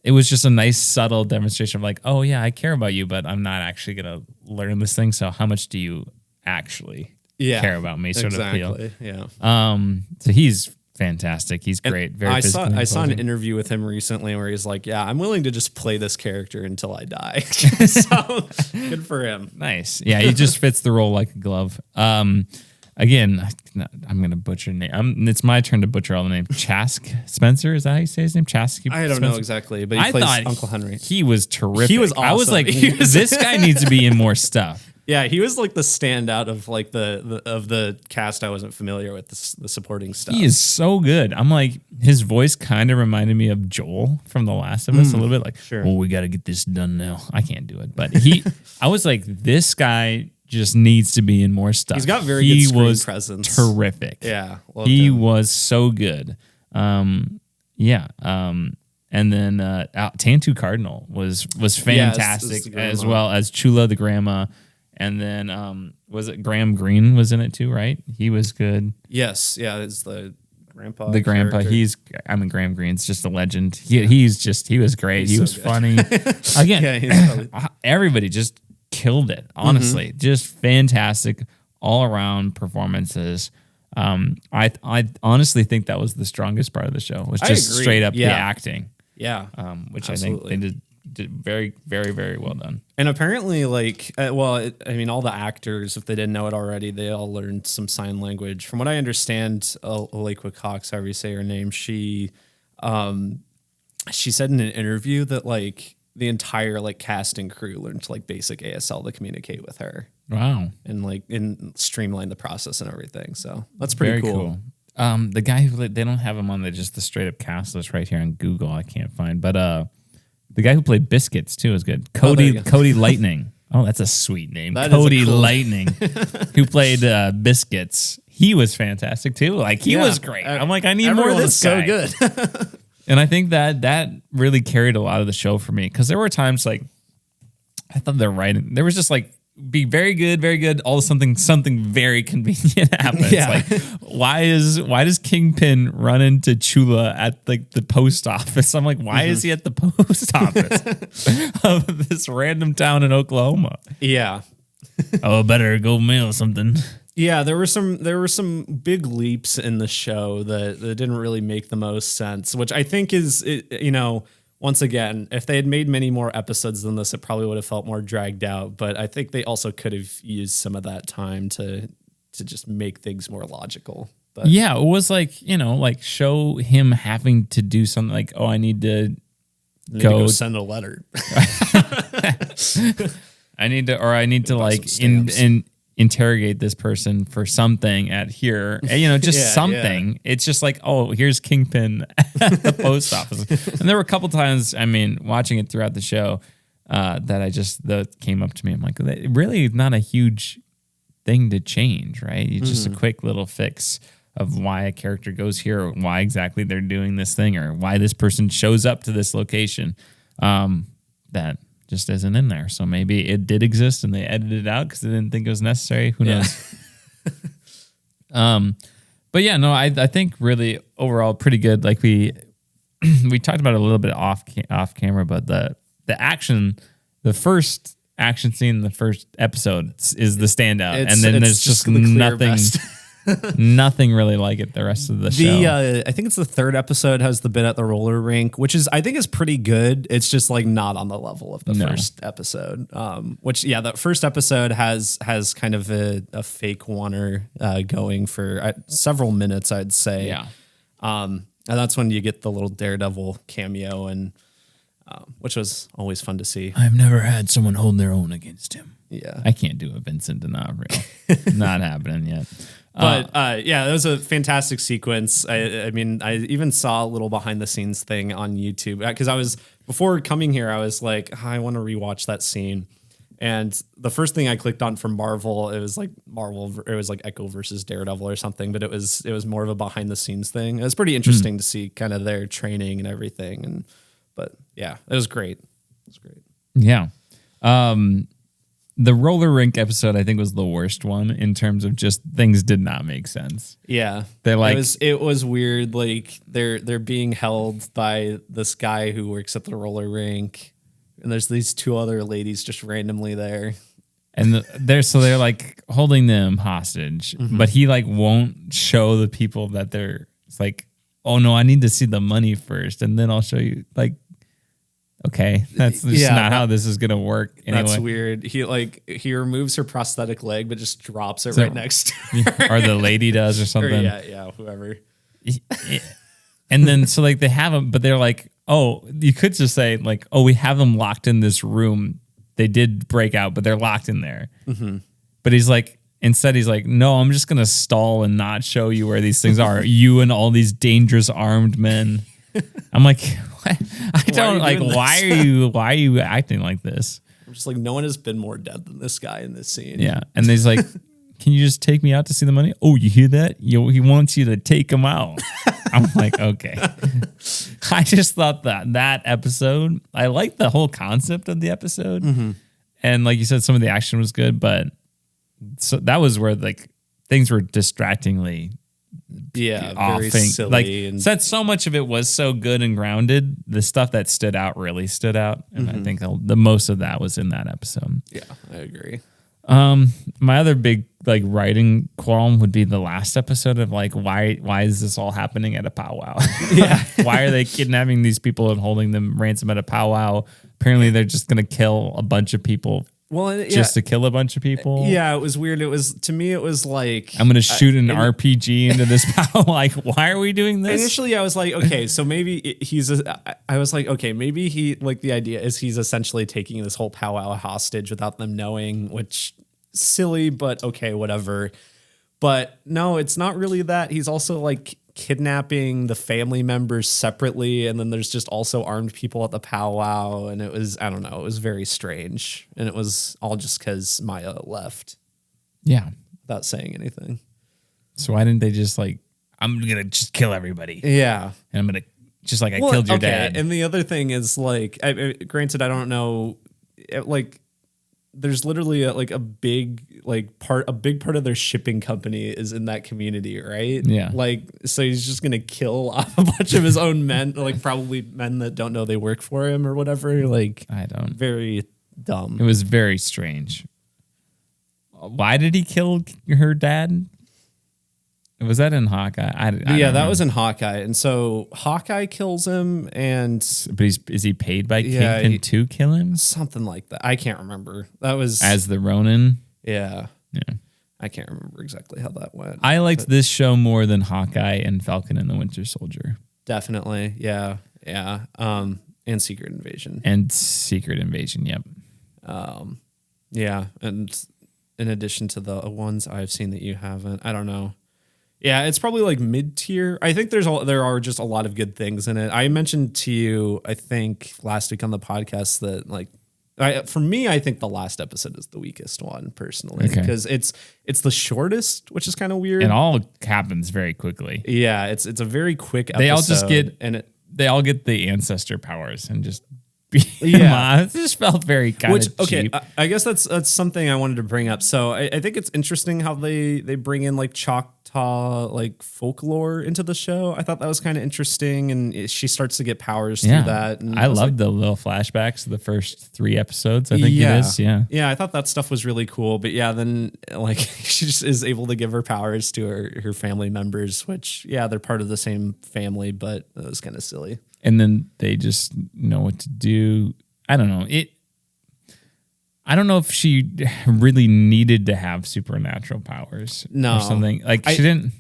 it was just a nice subtle demonstration of like, oh yeah, I care about you, but I'm not actually going to learn this thing. So how much do you actually care about me? Sort of feel. Yeah. So he's fantastic. He's great. Very I saw an interview with him recently where he's like, yeah, I'm willing to just play this character until I die. So good for him. Nice. Yeah. He just fits the role like a glove. Again, I'm going to butcher name. It's my turn to butcher all the names. Chask Spencer, is that how you say his name? Chask. I don't know exactly, but he plays Uncle Henry. He was terrific. He was awesome. I was like, this guy needs to be in more stuff. Yeah, he was like the standout of like the cast. I wasn't familiar with the supporting stuff. He is so good. I'm like, his voice kind of reminded me of Joel from The Last of Us a little bit. Like, well, we got to get this done now. I can't do it, but I was like, this guy just needs to be in more stuff. He's got very good screen presence. Terrific. Yeah. He was so good. And then Tantu Cardinal was fantastic, as well as Chula the grandma. And then was it Graham Greene was in it too, right? He was good. Yes. Yeah, it's the grandpa. The grandpa. Character. Graham Greene's just a legend. He was great. He was funny. Again, everybody just killed it, honestly. Just fantastic all around performances. I honestly think that was the strongest part of the show, was just straight up the acting. Yeah. Which absolutely. I think they did very, very, very well done. And apparently, like, all the actors, if they didn't know it already, they all learned some sign language. From what I understand, Alakwa Cox, however you say her name, she said in an interview that like the entire like cast and crew learned like basic ASL to communicate with her. Wow. And streamline the process and everything. So that's pretty cool. The guy who they don't have him on the straight up cast list right here on Google. I can't find, but the guy who played Biscuits too is good. Cody Lightning. Oh, that's a sweet name. Cody Lightning, who played Biscuits. he was fantastic too. Like he was great. I'm like, I need more of this guy. So good. And I think that really carried a lot of the show for me, because there were times like I thought their writing, there was just like be very good. All of something very convenient happens. Yeah. Like why does Kingpin run into Chula at like the post office? I'm like, why is he at the post office of this random town in Oklahoma? Yeah. Oh, better go mail something. Yeah, there were some big leaps in the show that didn't really make the most sense, which I think is, once again, if they had made many more episodes than this, it probably would have felt more dragged out. But I think they also could have used some of that time to just make things more logical. But yeah, it was like, like show him having to do something like, oh, I need to go send a letter. I need to like interrogate this person for something at here, just something. Yeah. It's just like, oh, here's Kingpin at the post office. And there were a couple times, watching it throughout the show, that came up to me. I'm like, really not a huge thing to change, right? It's just a quick little fix of why a character goes here, or why exactly they're doing this thing, or why this person shows up to this location. That just isn't in there. So maybe it did exist and they edited it out because they didn't think it was necessary. Who knows? But yeah, no, I think really overall pretty good. Like we talked about it a little bit off camera, but the action, the first action scene in the first episode is the standout. And then there's just nothing. Nothing really like it the rest of the show. I think it's the third episode has the bit at the roller rink, which I think is pretty good. It's just like not on the level of the first episode. That first episode has kind of a fake oneer going for several minutes, I'd say. Yeah. And that's when you get the little Daredevil cameo, and which was always fun to see. I've never had someone hold their own against him. Yeah. I can't do a Vincent D'Onofrio. Not happening yet. But it was a fantastic sequence. I even saw a little behind the scenes thing on YouTube because before coming here, I was like, I want to rewatch that scene. And the first thing I clicked on from Marvel, it was like Echo versus Daredevil or something, but it was more of a behind the scenes thing. It was pretty interesting to see kind of their training and everything. But yeah, it was great. It was great. Yeah. The roller rink episode, I think, was the worst one in terms of just things did not make sense. Yeah, they're like, it was weird. Like they're being held by this guy who works at the roller rink, and there's these two other ladies just randomly there, and they're like holding them hostage, but he like won't show the people that they're. It's like, oh no, I need to see the money first, and then I'll show you. Like, okay, that's just not how this is gonna work. Anyway. That's weird. He removes her prosthetic leg, but just drops it right next to her. Or the lady does or something. Or whoever. And then so like they have them, but they're like, oh, you could just say like, oh, we have them locked in this room. They did break out, but they're locked in there. Mm-hmm. But instead he's like, no, I'm just gonna stall and not show you where these things are. You and all these dangerous armed men. I'm like, what? Why are you acting like this? I'm just like, no one has been more dead than this guy in this scene. Yeah. And he's like, can you just take me out to see the money? Oh, you hear that? He wants you to take him out. I'm like, okay. I just thought that episode, I liked the whole concept of the episode. Mm-hmm. And like you said, some of the action was good, but so that was where like things were distractingly very silly. Like, since so much of it was so good and grounded, the stuff that stood out really stood out. And I think the most of that was in that episode. Yeah, I agree. My other big like writing qualm would be the last episode of like, why is this all happening at a powwow? Yeah. Why are they kidnapping these people and holding them ransom at a powwow? Apparently they're just going to kill a bunch of people. Well, just to kill a bunch of people. Yeah, it was weird. To me, it was like, I'm going to shoot an RPG into this powwow. Like, why are we doing this? Initially, I was like, okay, so maybe I was like, okay, maybe the idea is he's essentially taking this whole powwow hostage without them knowing, which silly, but okay, whatever. But no, it's not really that. He's also like kidnapping the family members separately, and then there's just also armed people at the powwow, and it was, I don't know, it was very strange, and it was all just because Maya left. Yeah, without saying anything. So why didn't they just like, I'm gonna just kill everybody? Yeah. And I'm gonna just like I killed your dad. And the other thing is like, granted, I don't know, like, there's literally a big part of their shipping company is in that community, right? Yeah. Like, so he's just gonna kill off a bunch of his own men, like probably men that don't know they work for him or whatever. Like, I don't. Very dumb. It was very strange. Why did he kill her dad? Was that in Hawkeye? That was in Hawkeye, and so Hawkeye kills him, but is he paid by Kingpin to kill him? Something like that. I can't remember. That was as the Ronin. Yeah. Yeah. I can't remember exactly how that went. I liked this show more than Hawkeye and Falcon and the Winter Soldier. Definitely, yeah. And Secret Invasion. Yep. Yeah, and in addition to the ones I've seen that you haven't, I don't know. Yeah, it's probably like mid-tier. I think there are just a lot of good things in it. I mentioned to you, I think last week on the podcast that like, for me, I think the last episode is the weakest one personally because it's the shortest, which is kind of weird. It all happens very quickly. Yeah, it's a very quick episode. They all just they all get the ancestor powers and just it just felt very kind of cheap. I guess that's something I wanted to bring up. So I think it's interesting how they bring in like Choctaw like folklore into the show. I thought that was kind of interesting, and she starts to get powers through that. And I loved the little flashbacks of the first 3 episodes. I think it is. Yeah, I thought that stuff was really cool. But yeah, then like she just is able to give her powers to her family members, which they're part of the same family, but it was kind of silly. And then they just know what to do. I don't know. I don't know if she really needed to have supernatural powers or something. Like she didn't.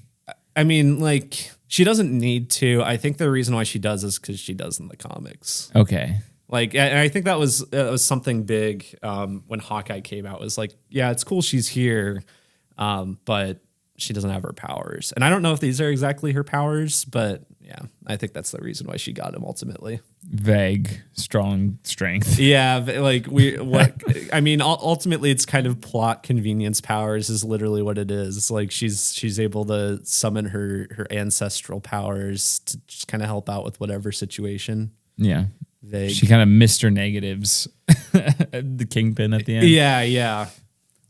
I mean, like she doesn't need to. I think the reason why she does is because she does in the comics. Okay. Like, and I think that was something big when Hawkeye came out. It was like, yeah, it's cool she's here, but she doesn't have her powers. And I don't know if these are exactly her powers, but yeah, I think that's the reason why she got him ultimately. Vague, strong strength. Yeah, like ultimately it's kind of plot convenience powers is literally what it is. Like she's able to summon her ancestral powers to just kind of help out with whatever situation. Yeah. Vague. She kind of Mr. Negatives the Kingpin at the end. Yeah.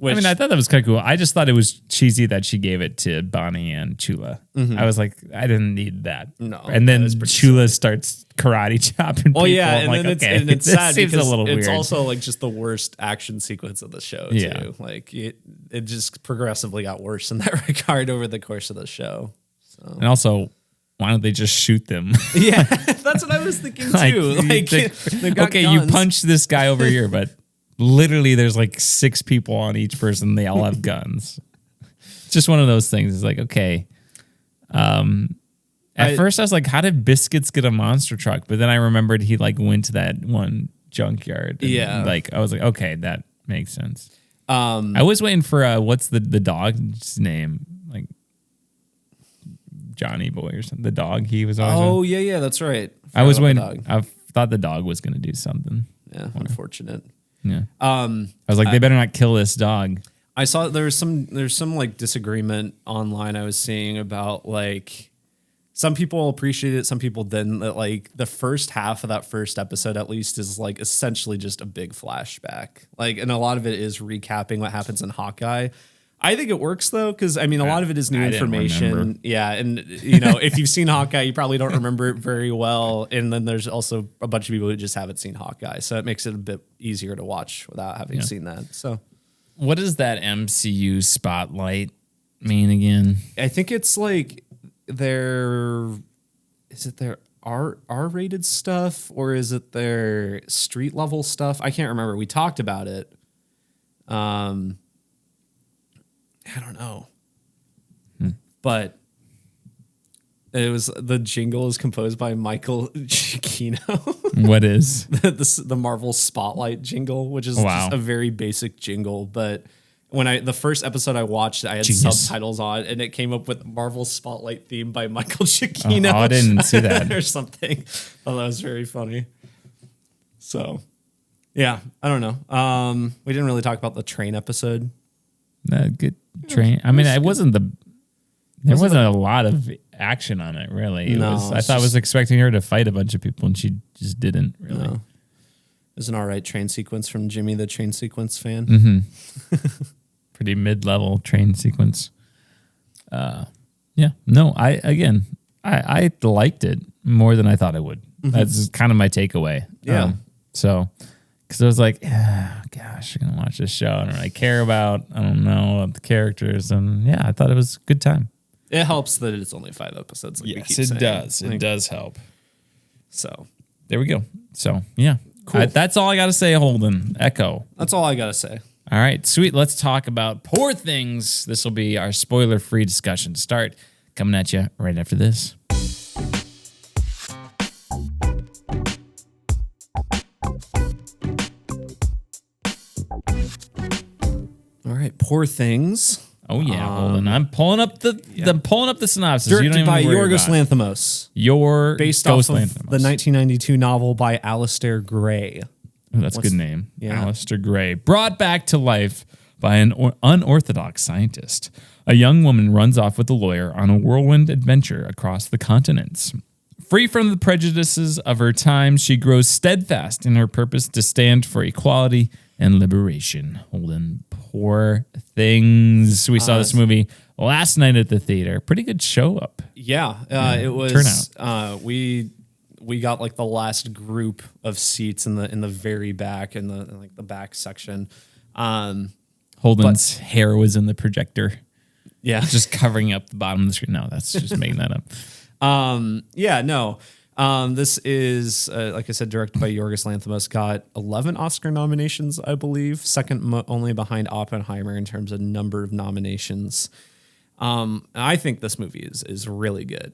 I mean, I thought that was kind of cool. I just thought it was cheesy that she gave it to Bonnie and Chula. Mm-hmm. I was like, I didn't need that. No. And then Chula starts karate chopping people. Oh, yeah. I'm and like, then it's sad seems because a little it's weird. also like just the worst action sequence of the show, too. Yeah. Like it just progressively got worse in that regard over the course of the show. So. And also, why don't they just shoot them? Yeah, that's what I was thinking, too. You punch this guy over here, but literally there's like 6 people on each person. They all have guns. It's just one of those things. It's like, okay. At first I was like, how did Biscuits get a monster truck? But then I remembered he like went to that one junkyard. And like, I was like, okay, that makes sense. I was waiting for, what's the dog's name? Like Johnny Boy or something. The dog he was always. Oh, yeah, that's right. I was waiting. I thought the dog was going to do something. Yeah, unfortunate. Yeah. I was like, they better not kill this dog. I saw there's some like disagreement online I was seeing about like some people appreciate it, some people didn't. That like the first half of that first episode at least is like essentially just a big flashback. Like, and a lot of it is recapping what happens in Hawkeye. I think it works though, because I mean a lot of it is new information. Yeah, and you know, if you've seen Hawkeye, you probably don't remember it very well. And then there's also a bunch of people who just haven't seen Hawkeye, so it makes it a bit easier to watch without having seen that. So, what does that MCU spotlight mean again? I think it's like their R-rated stuff, or is it their street level stuff? I can't remember. We talked about it. I don't know. But it was the jingle is composed by Michael Giacchino. What is? the Marvel Spotlight jingle, which is just a very basic jingle. But when the first episode I watched, I had subtitles on, and it came up with Marvel Spotlight theme by Michael Giacchino. Oh, I didn't see that. Or something. Oh, that was very funny. So, yeah, I don't know. We didn't really talk about the train episode. Good train. I mean, it wasn't There wasn't a lot of action on it, really. I thought I was expecting her to fight a bunch of people, and she just didn't really. No. It was an all right train sequence from Jimmy, the train sequence fan. Mm-hmm. Pretty mid-level train sequence. Yeah. No, I liked it more than I thought I would. Mm-hmm. That's kind of my takeaway. Yeah. Because I was like, gosh, I'm going to watch this show. I don't really care about, I don't know, the characters. And yeah, I thought it was a good time. It helps that it's only 5 episodes. Like yes, it does. It does help. So there we go. So yeah, cool. That's all I got to say, Holden. Echo. That's all I got to say. All right, sweet. Let's talk about Poor Things. This will be our spoiler-free discussion to start. Coming at you right after this. All right, Poor Things. Oh yeah, Holden. I'm pulling up the synopsis. Directed by Yorgos Lanthimos. Based off of the 1992 novel by Alistair Gray. Oh, that's a good name. Yeah. Alistair Gray. Brought back to life by an unorthodox scientist. A young woman runs off with a lawyer on a whirlwind adventure across the continents. Free from the prejudices of her time, she grows steadfast in her purpose to stand for equality and liberation. Holden, Poor Things. We saw this movie last night at the theater. Pretty good show up. Yeah, it was. Turnout. We got like the last group of seats in the very back in the back section. Holden's hair was in the projector. Yeah, just covering up the bottom of the screen. No, that's just making that up. This is like I said, directed by Yorgos Lanthimos. Got 11 Oscar nominations, I believe, second only behind Oppenheimer in terms of number of nominations. And I think this movie is really good.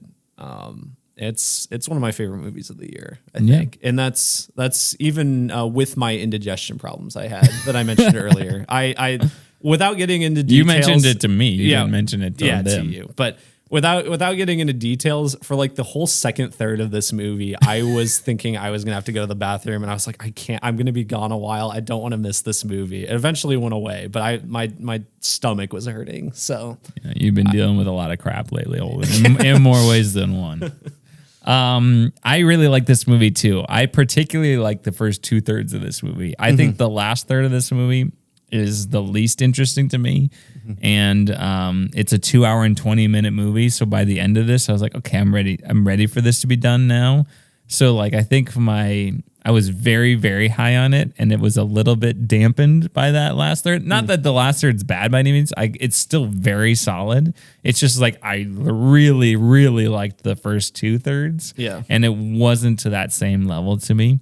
It's one of my favorite movies of the year, I think. And that's even with my indigestion problems I had that I mentioned earlier. I without getting into details. You mentioned it to me. You didn't mention it to them. To you. But without getting into details, for like the whole second third of this movie, I was thinking I was going to have to go to the bathroom, and I was like, I can't. I'm going to be gone a while. I don't want to miss this movie. It eventually went away, but my stomach was hurting. So you've been dealing with a lot of crap lately, in more ways than one. I really like this movie too. I particularly like the first 2/3 of this movie. I think the last third of this movie is the least interesting to me. And it's a 2 hour and 20-minute movie. So by the end of this, I was like, okay, I'm ready. I'm ready for this to be done now. So like, I think I was very, very high on it, and it was a little bit dampened by that last third. Not that the last third's bad by any means. It's still very solid. It's just like I really, really liked the first 2/3. Yeah. And it wasn't to that same level to me,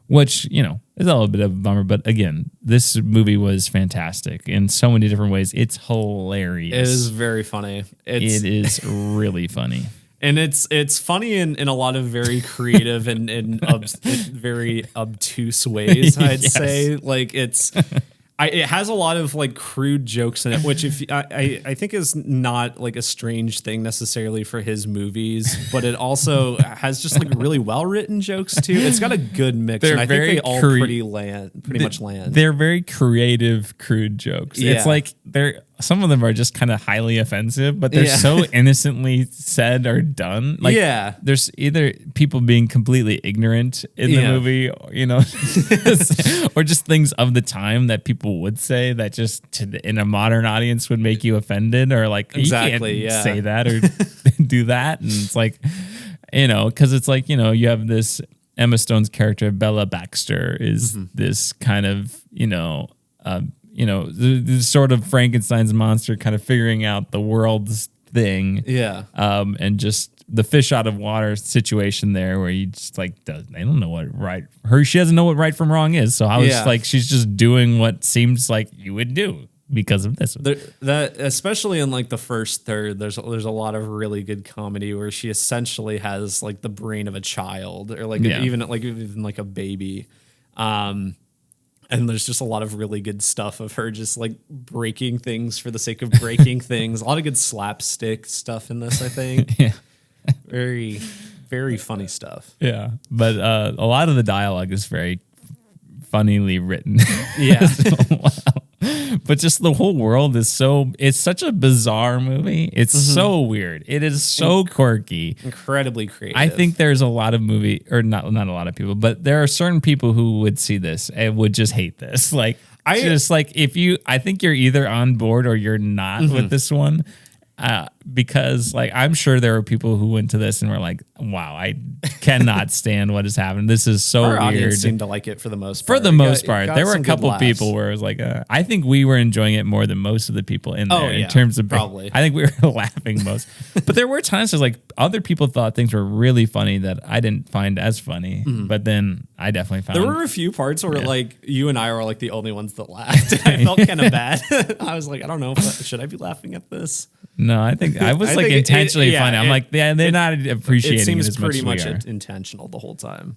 which, is a little bit of a bummer. But again, this movie was fantastic in so many different ways. It's hilarious. It is very funny. It is really funny. And it's funny in a lot of very creative and very obtuse ways, I'd say. Like it has a lot of like crude jokes in it, which I think is not like a strange thing necessarily for his movies, but it also has just like really well written jokes too. It's got a good mix, and I think they all pretty much land. They're very creative, crude jokes. Yeah. It's like some of them are just kind of highly offensive, but they're so innocently said or done. Like, there's either people being completely ignorant in the movie, or just things of the time that people would say that just in a modern audience would make you offended, or like, exactly, you can't say that or do that. And it's like, because it's like, you have this Emma Stone's character, Bella Baxter, is this kind of, the sort of Frankenstein's monster kind of figuring out the world's thing. Yeah. And just the fish out of water situation there where you just like, they don't know what she doesn't know what right from wrong is. So I was like, she's just doing what seems like you would do because of this. That especially in like the first third, there's a lot of really good comedy where she essentially has like the brain of a child, or like even like a baby. And there's just a lot of really good stuff of her just like breaking things for the sake of breaking things. A lot of good slapstick stuff in this, I think. Very, very funny stuff. Yeah. But a lot of the dialogue is very funnily written. Yeah. But just the whole world is it's such a bizarre movie. It's so weird. It is so quirky. Incredibly creative. I think there's a lot of not a lot of people, but there are certain people who would see this and would just hate this. Like, I think you're either on board or you're not with this one. Because like I'm sure there are people who went to this and were like, "Wow, I cannot stand what is happening. This is so Our weird." audience seemed to like it for the most part. For the most part, there were a couple people where it was like, I think we were enjoying it more than most of the people in there in terms of probably. I think we were laughing most, but there were times where like other people thought things were really funny that I didn't find as funny, but then I definitely found there were a few parts where like you and I were like the only ones that laughed. I felt kind of bad. I was like, I don't know, should I be laughing at this? No, I think I was like intentionally funny. I'm like, they're not appreciating it seems as much pretty as much we are. intentional the whole time.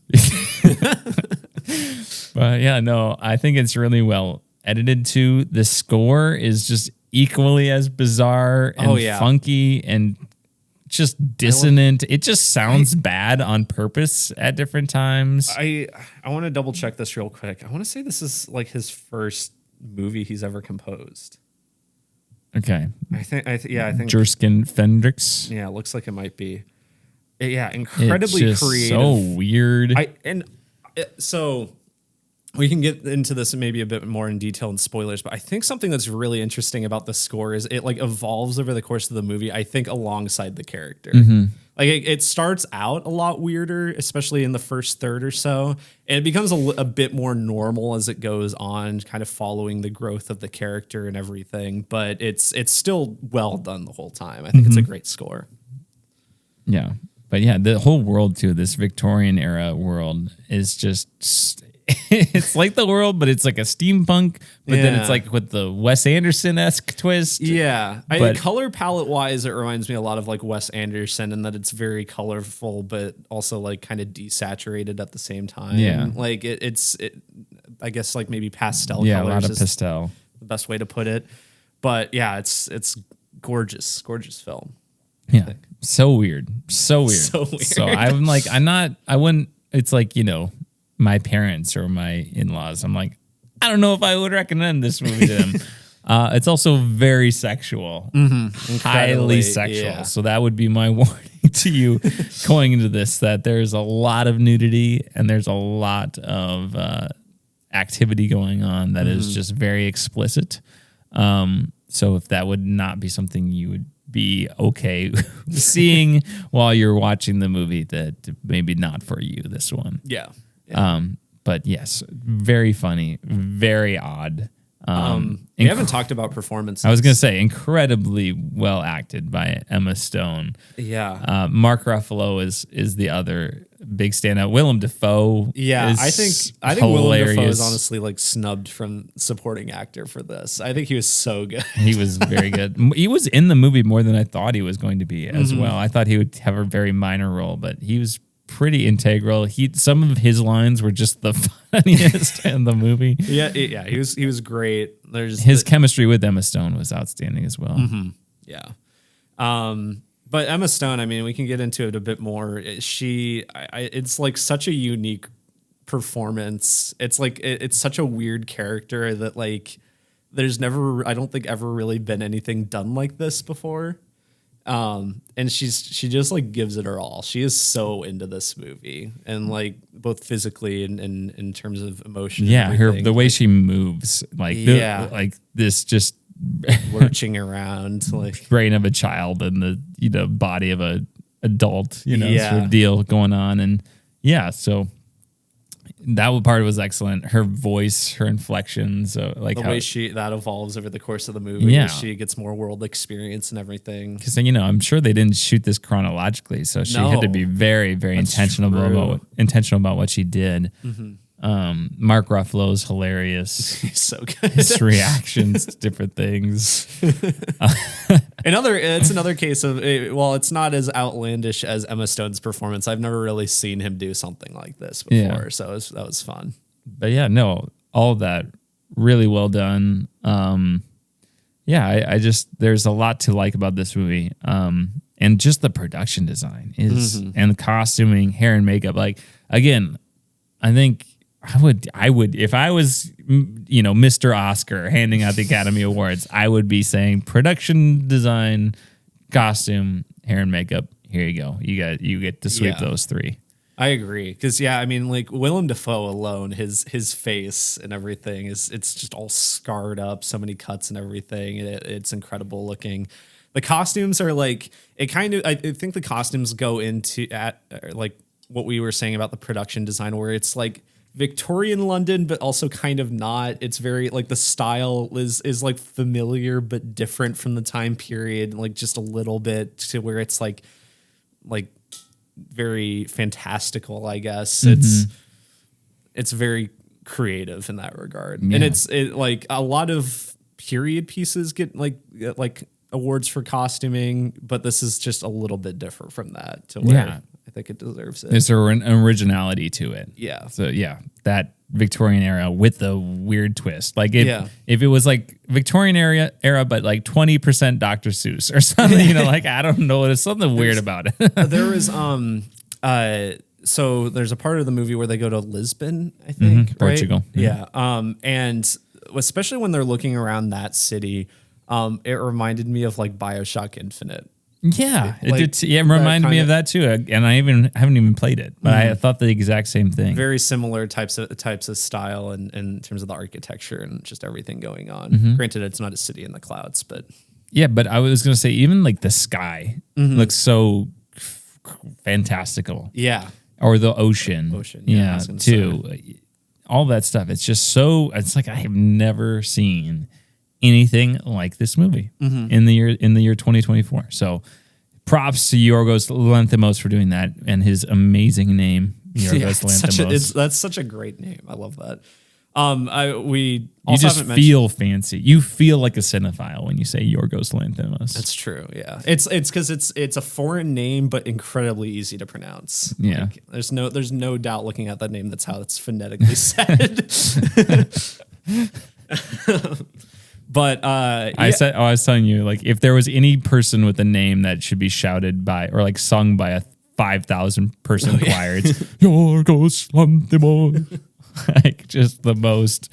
But yeah, no, I think it's really well edited too. The score is just equally as bizarre and funky and just dissonant. It just sounds bad on purpose at different times. I want to double check this real quick. I want to say this is like his first movie he's ever composed. Okay. I think Jerskin Fendrix. Yeah, it looks like it might be. Yeah, incredibly it's just creative. So weird. So we can get into this maybe a bit more in detail and spoilers, but I think something that's really interesting about the score is it like evolves over the course of the movie, I think, alongside the character. Like it starts out a lot weirder, especially in the first third or so, and it becomes a bit more normal as it goes on, kind of following the growth of the character and everything. But it's still well done the whole time. I think it's a great score. Yeah, but yeah, the whole world too. This Victorian era world is just. It's like the world, but it's like a steampunk, but then it's like with the Wes Anderson-esque twist. Yeah. Color palette wise, it reminds me a lot of like Wes Anderson in that it's very colorful, but also like kind of desaturated at the same time. Yeah. Like it's I guess like maybe pastel colors. A lot of pastel. The best way to put it. But yeah, it's gorgeous film. Yeah. So weird. So weird. So I'm like, I wouldn't, it's like, my parents or my in-laws, I'm like, I don't know if I would recommend this movie to them. It's also very sexual, highly sexual. Yeah. So that would be my warning to you going into this, that there's a lot of nudity and there's a lot of activity going on that is just very explicit. So if that would not be something you would be okay seeing while you're watching the movie, that maybe not for you, this one. Yeah. But yes, very funny, very odd. We haven't talked about performances. I was going to say incredibly well acted by Emma Stone. Yeah. Mark Ruffalo is the other big standout. Willem Dafoe. Yeah, I think Willem Dafoe is honestly like snubbed from supporting actor for this. I think he was so good. He was very good. He was in the movie more than I thought he was going to be as well. I thought he would have a very minor role, but he was pretty integral. Some of his lines were just the funniest in the movie. Yeah, he was great. His chemistry with Emma Stone was outstanding as well. Yeah. But Emma Stone, I mean, we can get into it a bit more. It's like such a unique performance. It's like it's such a weird character that like there's never, I don't think, ever really been anything done like this before. And she just like gives it her all. She is so into this movie, and like both physically and in terms of emotion. Yeah, the way she moves, like like this just lurching around, like brain of a child and the body of a adult, sort of deal going on, and so. That part was excellent. Her voice, her inflections, like the way that evolves over the course of the movie. Yeah, she gets more world experience and everything. Because I'm sure they didn't shoot this chronologically, so she had to be very, very intentional about what she did. Mark Ruffalo is hilarious. He's so good. His reactions to different things. It's another case of, well, it's not as outlandish as Emma Stone's performance. I've never really seen him do something like this before, so that was fun. But all of that really well done. I just, there's a lot to like about this movie. And just the production design and the costuming, hair and makeup. Like, again, I think I would, if I was, Mr. Oscar handing out the Academy Awards, I would be saying production design, costume, hair and makeup. Here you go. You get to sweep those three. I agree. Cause I mean, like Willem Dafoe alone, his face and everything it's just all scarred up, so many cuts and everything. It's incredible looking. The costumes are like, I think the costumes go into like what we were saying about the production design, where it's like Victorian London, but also kind of not. It's very like the style is like familiar but different from the time period, like just a little bit, to where it's like very fantastical, I guess. It's very creative in that regard. And it's like a lot of period pieces get like awards for costuming, but this is just a little bit different from that, to where I think it deserves it. There's an originality to it. Yeah. So that Victorian era with the weird twist. Like if it was like Victorian era, but like 20% Dr. Seuss or something, like I don't know, there's something weird about it. There was so there's a part of the movie where they go to Lisbon, I think, right? Portugal. Yeah. And especially when they're looking around that city, it reminded me of like BioShock Infinite. Yeah, it reminded me of that too, and I haven't even played it, but I thought the exact same thing. Very similar types of style and in terms of the architecture and just everything going on. Granted, it's not a city in the clouds, but but I was gonna say even like the sky looks so fantastical. Yeah, or the ocean. Yeah, too. All that stuff. It's just so. It's like I have never seen anything like this movie in the year 2024. So props to Yorgos Lanthimos for doing that, and his amazing name, Yorgos Lanthimos. That's such a great name. I love that. You just feel fancy. You feel like a cinephile when you say Yorgos Lanthimos. That's true. Yeah, it's because it's a foreign name, but incredibly easy to pronounce. Yeah, like, there's no doubt looking at that name. That's how it's phonetically said. But I was telling you, like, if there was any person with a name that should be shouted by or like sung by a 5,000 person choir, it's Yorgos Lanthimos. Like, just the most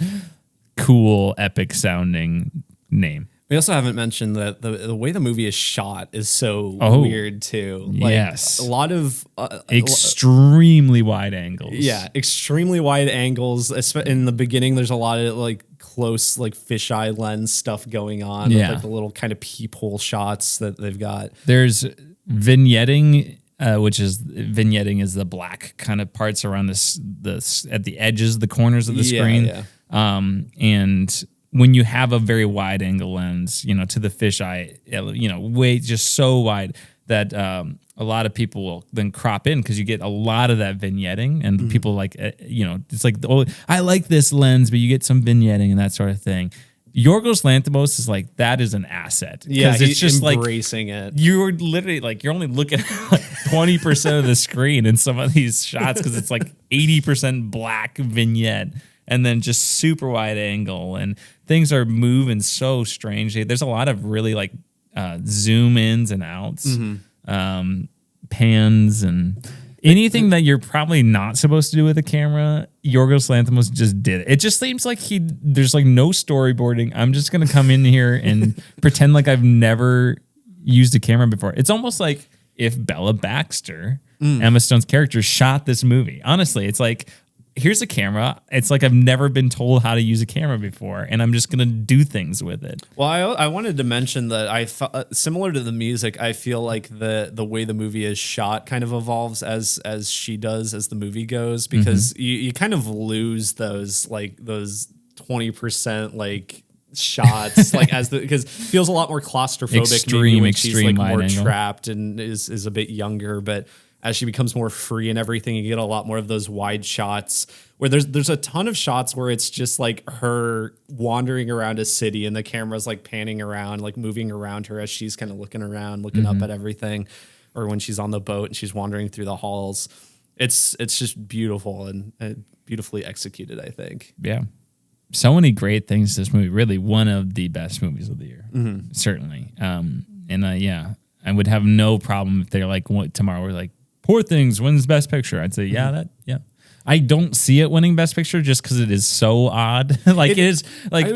cool, epic sounding name. We also haven't mentioned that the way the movie is shot is so weird too. Like, yes, a lot of extremely wide angles. Yeah, extremely wide angles. In the beginning, there's a lot of like close, like fisheye lens stuff going on. Yeah, with, like the little kind of peephole shots that they've got. There's vignetting. Vignetting is the black kind of parts around this at the edges, the corners of the screen. Yeah. And when you have a very wide angle lens, to the fisheye, way just so wide that a lot of people will then crop in because you get a lot of that vignetting, and people like, it's like, I like this lens, but you get some vignetting and that sort of thing. Yorgos Lanthimos is like, that is an asset. Yeah, it's just embracing like, it. You're literally like, you're only looking at like 20% of the screen in some of these shots because it's like 80% black vignette and then just super wide angle, and things are moving so strangely. There's a lot of really like zoom ins and outs, pans, and anything that you're probably not supposed to do with a camera. Yorgos Lanthimos just did it. It just seems like there's like no storyboarding. I'm just going to come in here and pretend like I've never used a camera before. It's almost like if Bella Baxter, Emma Stone's character, shot this movie. Honestly, it's like, here's a camera. It's like I've never been told how to use a camera before, and I'm just going to do things with it. Well, I wanted to mention that similar to the music, I feel like the way the movie is shot kind of evolves as she does as the movie goes, because you kind of lose those 20% like shots like because it feels a lot more claustrophobic maybe when she's like more angle. Trapped and is a bit younger, but as she becomes more free and everything, you get a lot more of those wide shots where there's a ton of shots where it's just like her wandering around a city and the camera's like panning around, like moving around her as she's kind of looking around, looking up at everything, or when she's on the boat and she's wandering through the halls. It's just beautiful and beautifully executed, I think. Yeah. So many great things. This movie, really one of the best movies of the year, certainly. I would have no problem if they're like tomorrow we're like, Poor Things wins Best Picture. I'd say, yeah. I don't see it winning Best Picture just because it is so odd. It is like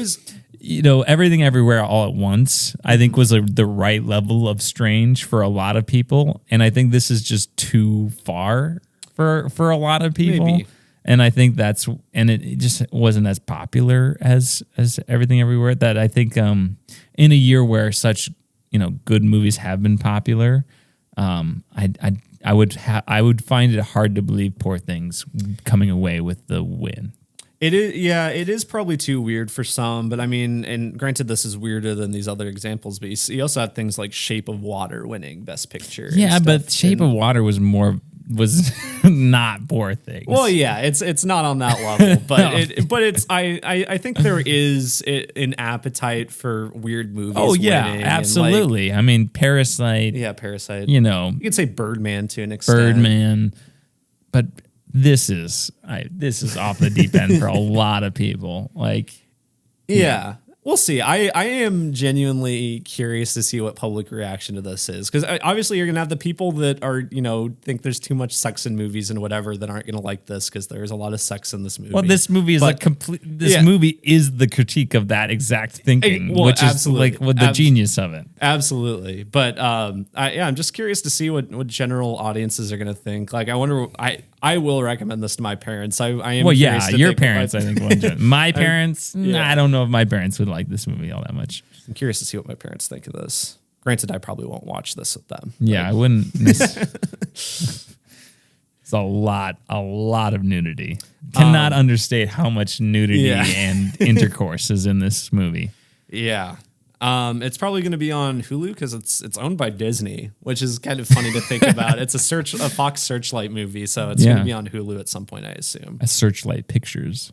Everything Everywhere All at Once. I think was the right level of strange for a lot of people, and I think this is just too far for a lot of people. Maybe. And I think it just wasn't as popular as Everything Everywhere. That I think in a year where such good movies have been popular, I would find it hard to believe Poor Things coming away with the win. It is, yeah, it is probably too weird for some, but I mean, and granted, this is weirder than these other examples, but you also have things like Shape of Water winning Best Picture. Yeah, but Shape of Water was not Poor Things. Well, yeah, it's not on that level, but I think there is an appetite for weird movies. Oh yeah, winning absolutely. I mean, Parasite. Yeah, Parasite. You could say Birdman to an extent. Birdman, but this is off the deep end for a lot of people. Yeah. We'll see. I am genuinely curious to see what public reaction to this is, because obviously you're gonna have the people that are think there's too much sex in movies and whatever that aren't gonna like this because there's a lot of sex in this movie. Well, this movie is movie is the critique of that exact thinking, which is the genius of it. Absolutely, but I'm just curious to see what general audiences are gonna think. I wonder. I will recommend this to my parents. I am. Well, yeah, your parents. I think my parents. I don't know if my parents would like this movie all that much. I'm curious to see what my parents think of this. Granted, I probably won't watch this with them. Yeah, I wouldn't. It's a lot of nudity. Cannot understate how much nudity and intercourse is in this movie. Yeah. It's probably going to be on Hulu because it's owned by Disney, which is kind of funny to think about. It's a Fox Searchlight movie, so it's going to be on Hulu at some point, I assume. A Searchlight Pictures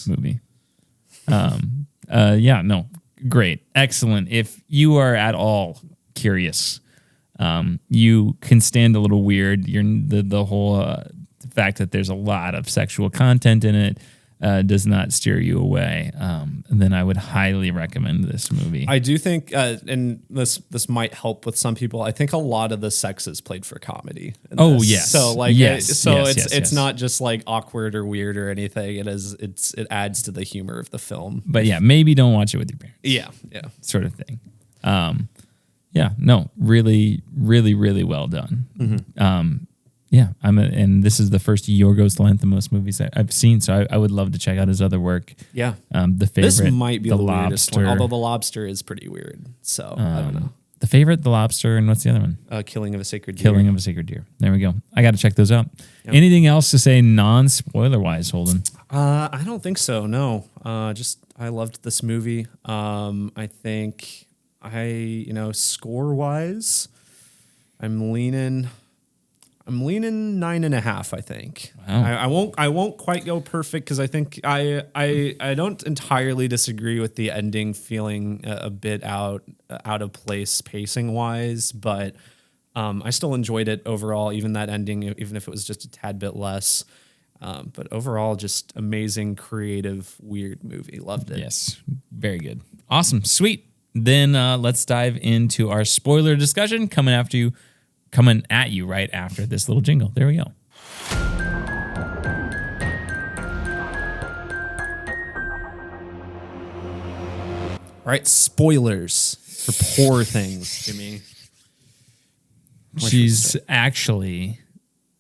movie. Great, excellent. If you are at all curious, you can stand a little weird. The whole fact that there's a lot of sexual content in it does not steer you away, then I would highly recommend this movie. I do think, and this might help with some people. I think a lot of the sex is played for comedy. Yes. So it's not just awkward or weird or anything. It adds to the humor of the film. But yeah, maybe don't watch it with your parents. Yeah, sort of thing. Really, really, really well done. Mm-hmm. And this is the first Yorgos Lanthimos movies I've seen, so I would love to check out his other work. Yeah. The Favorite, this might be the weirdest Lobster. one, although The Lobster is pretty weird, so I don't know. The Favorite, The Lobster, and what's the other one? Killing of a Sacred Deer. Killing of a Sacred Deer. There we go. I got to check those out. Yep. Anything else to say non-spoiler-wise, Holden? I don't think so, no. I loved this movie. I think score-wise, I'm leaning 9.5. I think. Wow. I won't quite go perfect because I think I don't entirely disagree with the ending feeling a bit out of place pacing wise, but I still enjoyed it overall. Even that ending, even if it was just a tad bit less. But overall, just amazing, creative, weird movie. Loved it. Yes, very good. Awesome, sweet. Then let's dive into our spoiler discussion coming at you right after this little jingle. There we go. All right, spoilers for Poor Things, Jimmy. She's actually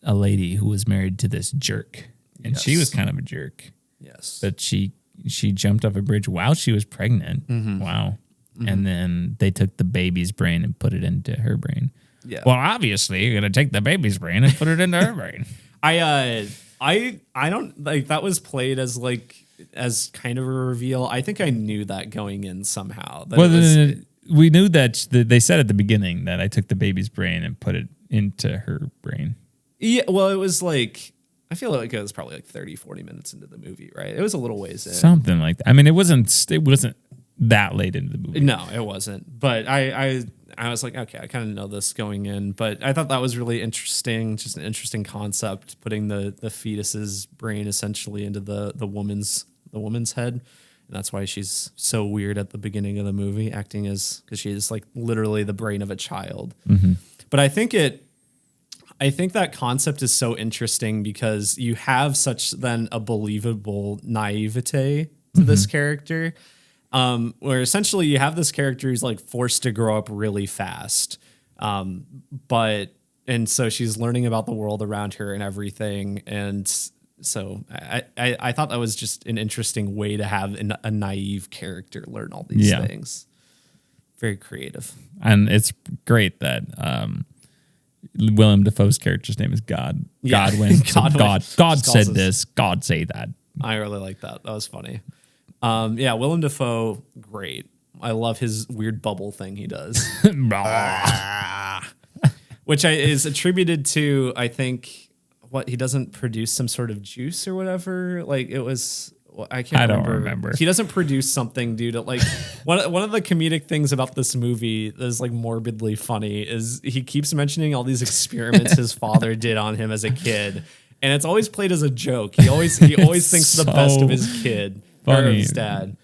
a lady who was married to this jerk, and she was kind of a jerk. Yes, but she jumped off a bridge while she was pregnant. Mm-hmm. Wow, and then they took the baby's brain and put it into her brain. Yeah. Well, obviously, you're gonna take the baby's brain and put it into her brain. I don't like that was played as kind of a reveal. I think I knew that going in somehow. We knew that they said at the beginning that I took the baby's brain and put it into her brain. Yeah. Well, it was I feel like it was probably 30, 40 minutes into the movie, right? It was a little ways in. Something like that. I mean, it wasn't that late into the movie. No, it wasn't. But I was like, okay, I kind of know this going in, but I thought that was really interesting. Just an interesting concept, putting the fetus's brain essentially into the woman's head, and that's why she's so weird at the beginning of the movie, because she is literally the brain of a child. Mm-hmm. But I think I think that concept is so interesting because you have such then a believable naivete to this character, where essentially you have this character who's like forced to grow up really fast. And so she's learning about the world around her and everything. And so I thought that was just an interesting way to have a naive character learn all these things. Very creative. And it's great that Willem Dafoe's character's name is God. Yeah. Godwin. Godwin. God said this. God say that. I really like that. That was funny. Willem Dafoe, great. I love his weird bubble thing he does. Which is attributed to, I think, what he doesn't produce some sort of juice or whatever. Like it was, I don't remember. He doesn't produce something due to like one of the comedic things about this movie that is like morbidly funny is he keeps mentioning all these experiments his father did on him as a kid, and it's always played as a joke. He always thinks the best of his kid or of his dad.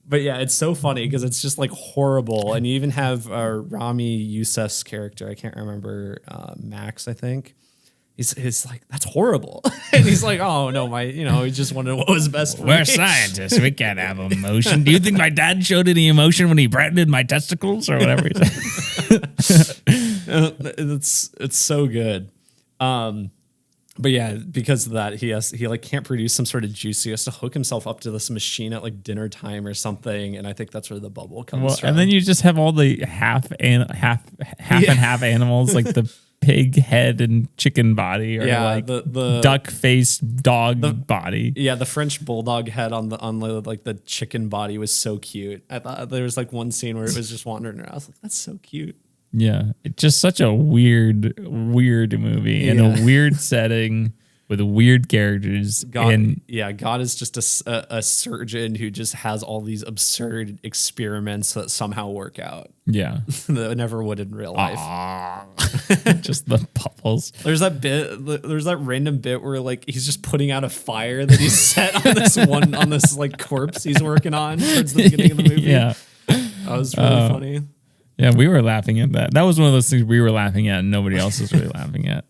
But yeah, it's so funny because it's just like horrible. And you even have Rami Youssef's character. I can't remember, Max, I think. He's like, that's horrible. And he's like, oh no, he just wanted what was best for me. We're scientists. We can't have emotion. Do you think my dad showed any emotion when he branded my testicles or whatever he said? It's so good. But yeah, because of that, he like can't produce some sort of juice. He has to hook himself up to this machine at like dinner time or something, and I think that's where the bubble comes from. And then you just have all the half and half animals, like the pig head and chicken body, or like the duck face dog body. Yeah, the French bulldog head on the chicken body was so cute. I thought there was like one scene where it was just wandering around. I was like, that's so cute. Yeah, it's just such a weird movie in a weird setting with weird characters. God is just a surgeon who just has all these absurd experiments that somehow work out. Yeah, that never would in real life. Just the bubbles. There's that random bit where like he's just putting out a fire that he's set on this like corpse he's working on towards the beginning of the movie. Yeah, that was really funny. Yeah, we were laughing at that. That was one of those things we were laughing at and nobody else was really laughing at.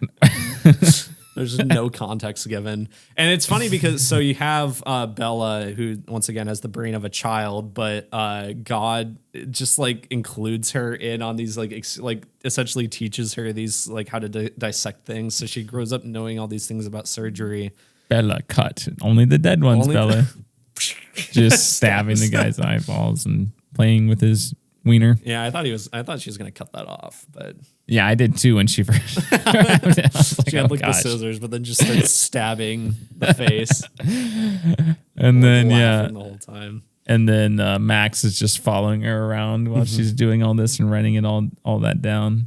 There's no context given. And it's funny because so you have Bella, who once again has the brain of a child, but God just like includes her in on these like essentially teaches her these like how to dissect things. So she grows up knowing all these things about surgery. Bella cut. Only the dead ones, Bella. Just stabbing the guy's eyeballs and playing with his wiener. Yeah, I thought she was gonna cut that off, but yeah, I did too when she first. She had the scissors, but then just started stabbing the face, and then the whole time. And then Max is just following her around while she's doing all this and writing it all that down.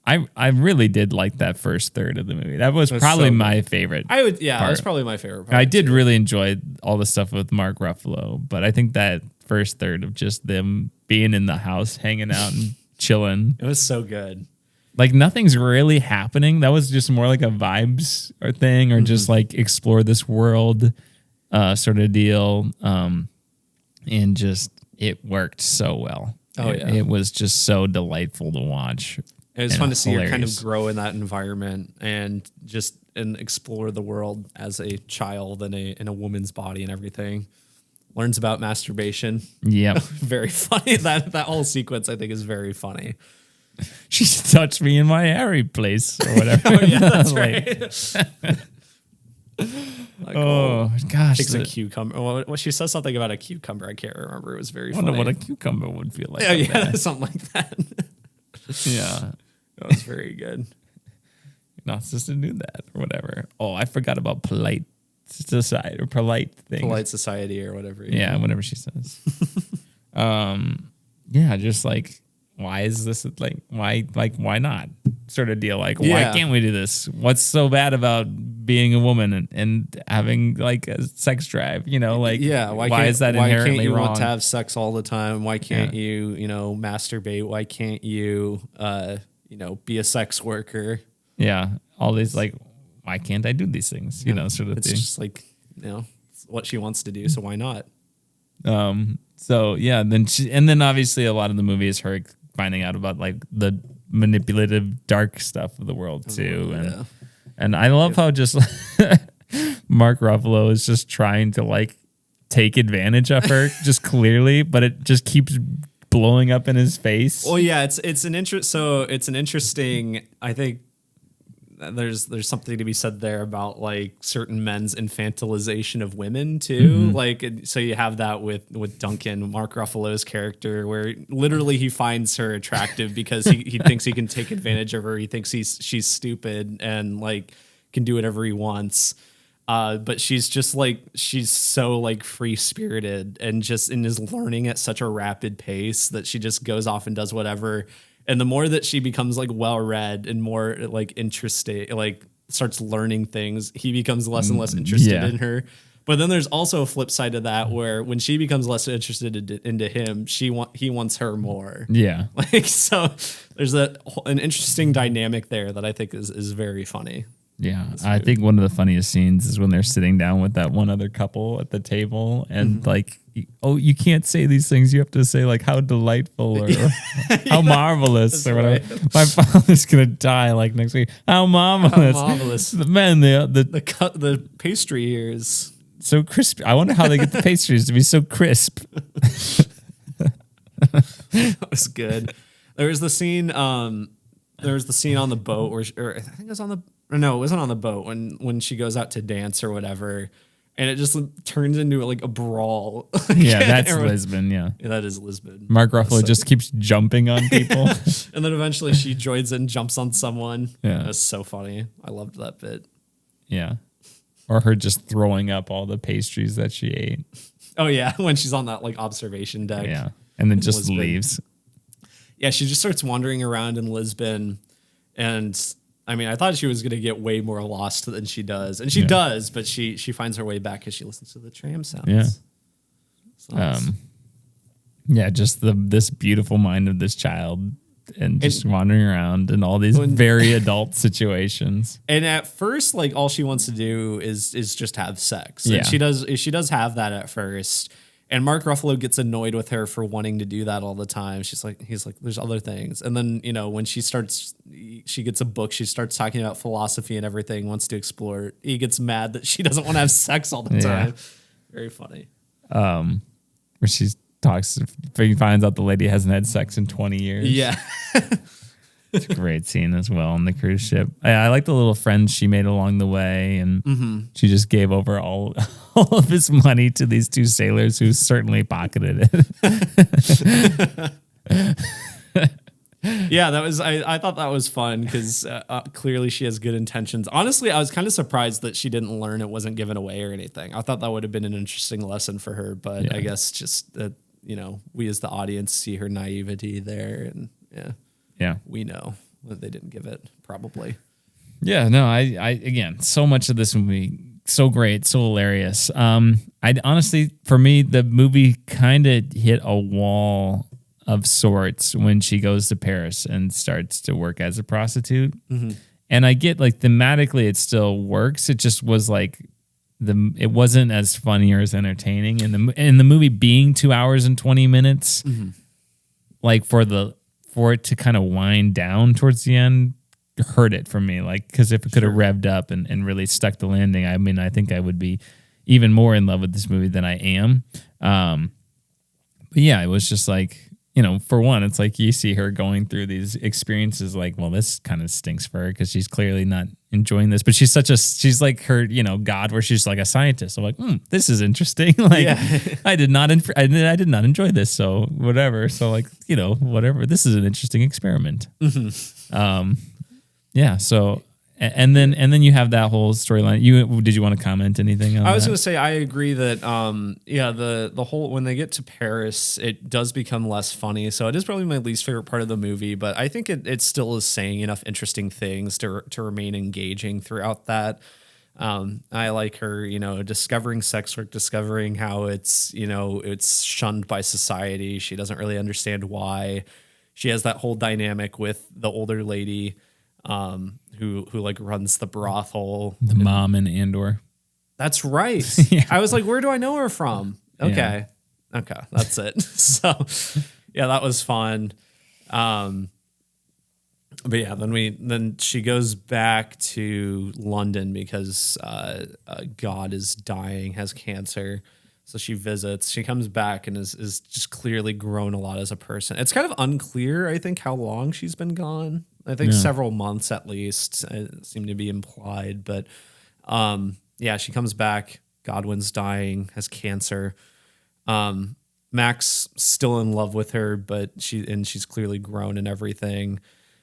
I really did like that first third of the movie. That was probably my favorite. That was probably my favorite part. I did really enjoy all the stuff with Mark Ruffalo, but I think that first third of just them being in the house, hanging out and chilling. It was so good. Like nothing's really happening. That was just more like a vibes or thing, or just like explore this world sort of deal. And just it worked so well. It was just so delightful to watch. It was fun to see her kind of grow in that environment and explore the world as a child in a woman's body and everything. Learns about masturbation. Yep. Very funny. That whole sequence I think is very funny. She touched me in my hairy place or whatever. Oh yeah, that's right. Gosh. Takes a cucumber. Well, she says something about a cucumber. I can't remember. It was very funny. I wonder what a cucumber would feel like. Yeah, something like that. Yeah. That was very good. You're not supposed to do that or whatever. Oh, I forgot about polite society or polite thing. Polite society or whatever. Yeah, whatever she says. Yeah, just like, why is this why not sort of deal? Like, why can't we do this? What's so bad about being a woman and having like a sex drive? You know, like, why is that inherently why can't you wrong? want to have sex all the time? Why can't you, masturbate? Why can't you, be a sex worker? Yeah, all these like, why can't I do these things? Sort of it's thing. It's just like, it's what she wants to do, so why not? So yeah, then obviously a lot of the movie is her finding out about like the manipulative dark stuff of the world too. And I love how just Mark Ruffalo is just trying to like take advantage of her just clearly, but it just keeps blowing up in his face. Well, yeah, it's an interesting, I think there's something to be said there about like certain men's infantilization of women too. Like, so you have that with Duncan, Mark Ruffalo's character, where literally he finds her attractive because he thinks he can take advantage of her. He thinks she's stupid and like can do whatever he wants. But she's just like, she's so like free spirited and is learning at such a rapid pace that she just goes off and does whatever. And the more that she becomes like well-read and more like interested, like starts learning things, he becomes less and less interested in her. But then there's also a flip side to that where when she becomes less interested into him, he wants her more. Yeah. Like, so there's an interesting dynamic there that I think is very funny. Yeah, I think one of the funniest scenes is when they're sitting down with that one other couple at the table and like, oh, you can't say these things. You have to say like how delightful or how marvelous or whatever. Right. My father's gonna die like next week. How marvelous! How marvelous! The pastry here is so crisp. I wonder how they get the pastries to be so crisp. That was good. There was the scene. There was the scene on the boat or I think it was on the. No, it wasn't on the boat when she goes out to dance or whatever, and it just turns into like a brawl. Yeah, that's Lisbon. Yeah, that is Lisbon. Mark Ruffalo just keeps jumping on people, and then eventually she joins in, jumps on someone. Yeah, that's so funny. I loved that bit. Yeah, or her just throwing up all the pastries that she ate. Oh yeah, when she's on that like observation deck. Yeah, and then just Lisbon. Leaves. Yeah, she just starts wandering around in Lisbon, and I mean, I thought she was going to get way more lost than she does. And she does, but she finds her way back because she listens to the tram sounds. Yeah. So yeah, just this beautiful mind of this child and just wandering around in all these very adult situations. And at first, like, all she wants to do is just have sex. Yeah. And she does have that at first. And Mark Ruffalo gets annoyed with her for wanting to do that all the time. He's like, there's other things. And then, when she gets a book, she starts talking about philosophy and everything, wants to explore. He gets mad that she doesn't want to have sex all the time. Very funny. Where she finds out the lady hasn't had sex in 20 years. Yeah. It's a great scene as well on the cruise ship. I like the little friends she made along the way, and she just gave over all of his money to these two sailors who certainly pocketed it. Yeah, that was. I thought that was fun because clearly she has good intentions. Honestly, I was kind of surprised that she didn't learn it wasn't given away or anything. I thought that would have been an interesting lesson for her, but I guess just that we as the audience see her naivety there, and we know that they didn't give it probably. Yeah, no, I again, so much of this movie, so great, so hilarious. I honestly, for me, the movie kind of hit a wall of sorts when she goes to Paris and starts to work as a prostitute. And I get like thematically it still works. It just was like it wasn't as funny or as entertaining. And the movie being 2 hours and 20 minutes, like for it to kind of wind down towards the end hurt it for me. Like, because if it could have revved up and really stuck the landing, I mean, I think I would be even more in love with this movie than I am. But yeah, it was just like, for one, it's like you see her going through these experiences like, well, this kind of stinks for her because she's clearly not enjoying this, but she's like her, God, where she's like a scientist. I'm like, this is interesting. Like I did not enjoy this. So whatever. So like, whatever, this is an interesting experiment. Yeah. So, and then you have that whole storyline. Did you want to comment anything on that? I was going to say, I agree that, the whole, when they get to Paris, it does become less funny. So it is probably my least favorite part of the movie, but I think it still is saying enough interesting things to remain engaging throughout that. I like her, discovering sex work, discovering how it's shunned by society. She doesn't really understand why. She has that whole dynamic with the older lady, who like runs the brothel. The mom in Andor. That's right. I was like, where do I know her from? Okay. Yeah. Okay. That's it. So yeah, that was fun. But yeah, then she goes back to London because God is dying, has cancer. So she visits. She comes back and is just clearly grown a lot as a person. It's kind of unclear, I think, how long she's been gone. I think several months at least seem to be implied. But yeah, she comes back. Godwin's dying, has cancer. Mac's still in love with her, but she's clearly grown and everything.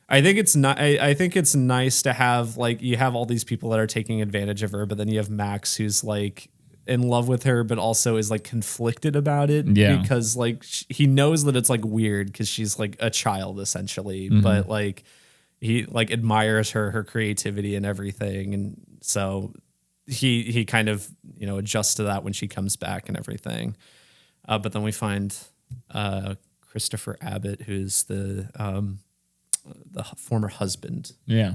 I think it's not. I think it's nice to have, like, you have all these people that are taking advantage of her, but then you have Max who's like in love with her, but also is like conflicted about it. Yeah. Because like he knows that it's like weird because she's like a child essentially, but like he like admires her creativity and everything, and so he kind of adjusts to that when she comes back and everything. But then we find Christopher Abbott, who's the former husband. Yeah.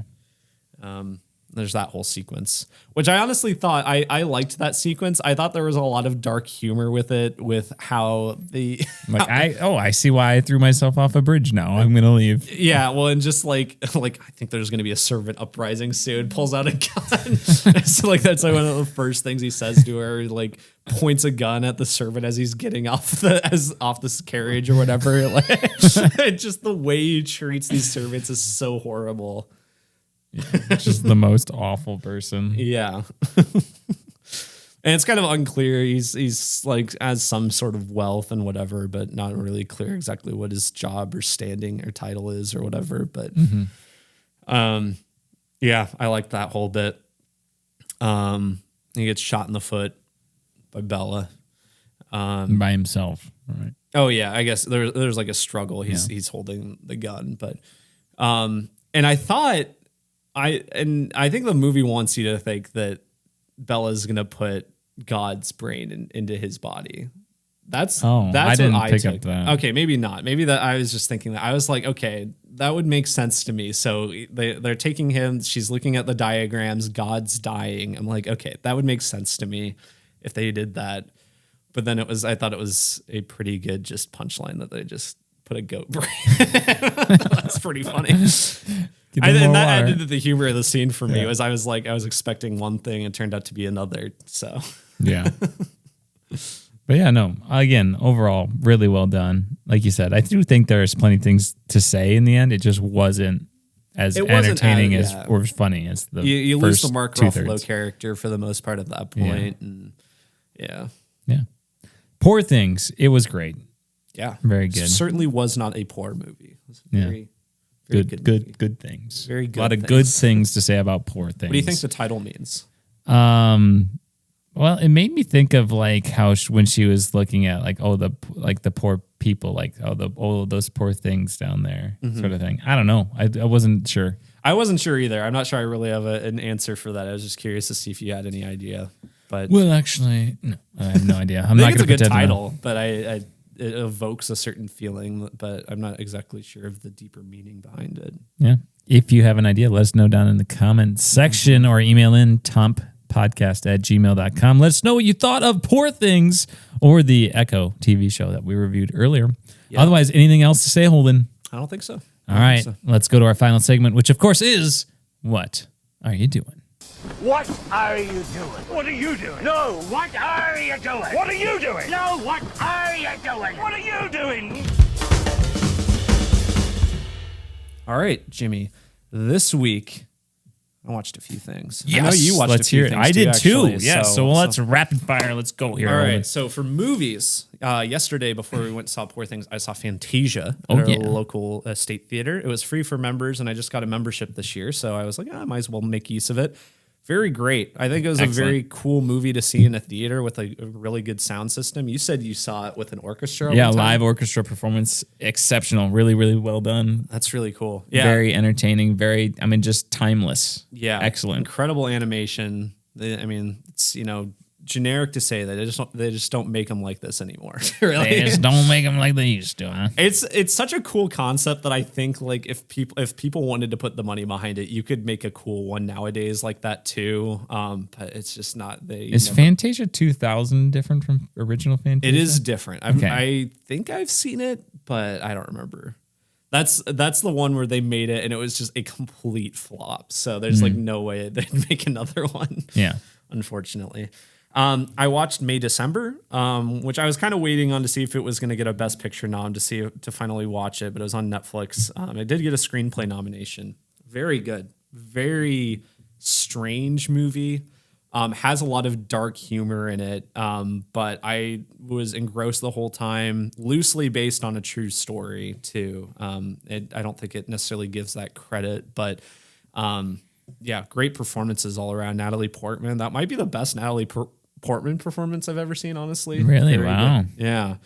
There's that whole sequence, which I honestly thought I liked that sequence. I thought there was a lot of dark humor with it, with how the like I see why I threw myself off a bridge now. I'm gonna leave. Yeah, well, and just like I think there's gonna be a servant uprising soon. Pulls out a gun. So like that's like one of the first things he says to her. He, like, points a gun at the servant as he's getting off this carriage or whatever. Like just the way he treats these servants is so horrible. Just the most awful person. Yeah. And it's kind of unclear. He's like has some sort of wealth and whatever, but not really clear exactly what his job or standing or title is or whatever. But yeah, I like that whole bit. He gets shot in the foot by Bella. By himself. Right. Oh yeah, I guess there's like a struggle. He's holding the gun, but and I thought I think the movie wants you to think that Bella's gonna put God's brain into his body. That's I didn't what I pick took. up that. Okay, maybe not. Maybe that I was just thinking that. I was like, okay, that would make sense to me. So they're taking him. She's looking at the diagrams. God's dying. I'm like, okay, that would make sense to me if they did that. But then I thought it was a pretty good just punchline that they just put a goat brain. That's pretty funny. And that added to the humor of the scene for me. Was I was expecting one thing and it turned out to be another. So yeah. But yeah, no. Again, overall, really well done. Like you said, I do think there's plenty of things to say in the end. It just wasn't as entertaining or as funny as the you first lose the Mark Ruffalo character for the most part at that point. Yeah. And yeah. Poor Things. It was great. Yeah. Very good. Certainly was not a poor movie. It was very good things. Very good. A lot of good things to say about Poor Things. What do you think the title means? Well, it made me think of like how when she was looking at like the poor people, like those poor things down there, sort of thing. I don't know. I wasn't sure. I wasn't sure either. I'm not sure I really have an answer for that. I was just curious to see if you had any idea. But well, actually, no, I have no idea. I'm I not think it's a going to good pretend title, but it evokes a certain feeling, but I'm not exactly sure of the deeper meaning behind it. Yeah. If you have an idea, let us know down in the comments section or email in tompodcast@gmail.com. Let us know what you thought of Poor Things or the Echo TV show that we reviewed earlier. Yeah. Otherwise, anything else to say, Holden? I don't think so. All right. Let's go to our final segment, which of course is What Are You Doing? What are you doing? What are you doing? No, what are you doing? What are you doing? No, what are you doing? What are you doing? All right, Jimmy. This week, I watched a few things. Yes, I know you watched let's a few hear it. things I did actually, too. Yeah, so let's rapid fire. Let's go here. All right, so for movies, yesterday before we went and saw Poor Things, I saw Fantasia at our local state theater. It was free for members, and I just got a membership this year, so I was like, I might as well make use of it. Very great. I think it was a very cool movie to see in a theater with a really good sound system. You said you saw it with an orchestra. Yeah, live orchestra performance. Exceptional. Really, really well done. That's really cool. Yeah. Very entertaining. Just timeless. Yeah. Excellent. Incredible animation. It's, generic to say that they just don't make them like this anymore. Really. They just don't make them like they used to, huh? It's such a cool concept that I think like if people wanted to put the money behind it, you could make a cool one nowadays like that too. But it's just not. Fantasia 2000 different from original Fantasia? It is different. I think I've seen it, but I don't remember. That's the one where they made it and it was just a complete flop. So there's like no way they'd make another one. Yeah. Unfortunately. I watched May December, which I was kind of waiting on to see if it was going to get a Best Picture nom to finally watch it, but it was on Netflix. It did get a screenplay nomination. Very good. Very strange movie. Has a lot of dark humor in it, but I was engrossed the whole time. Loosely based on a true story too. I don't think it necessarily gives that credit, but yeah, great performances all around. Natalie Portman, that might be the best Natalie Portman performance I've ever seen, honestly. Really? Very wow. good. Yeah.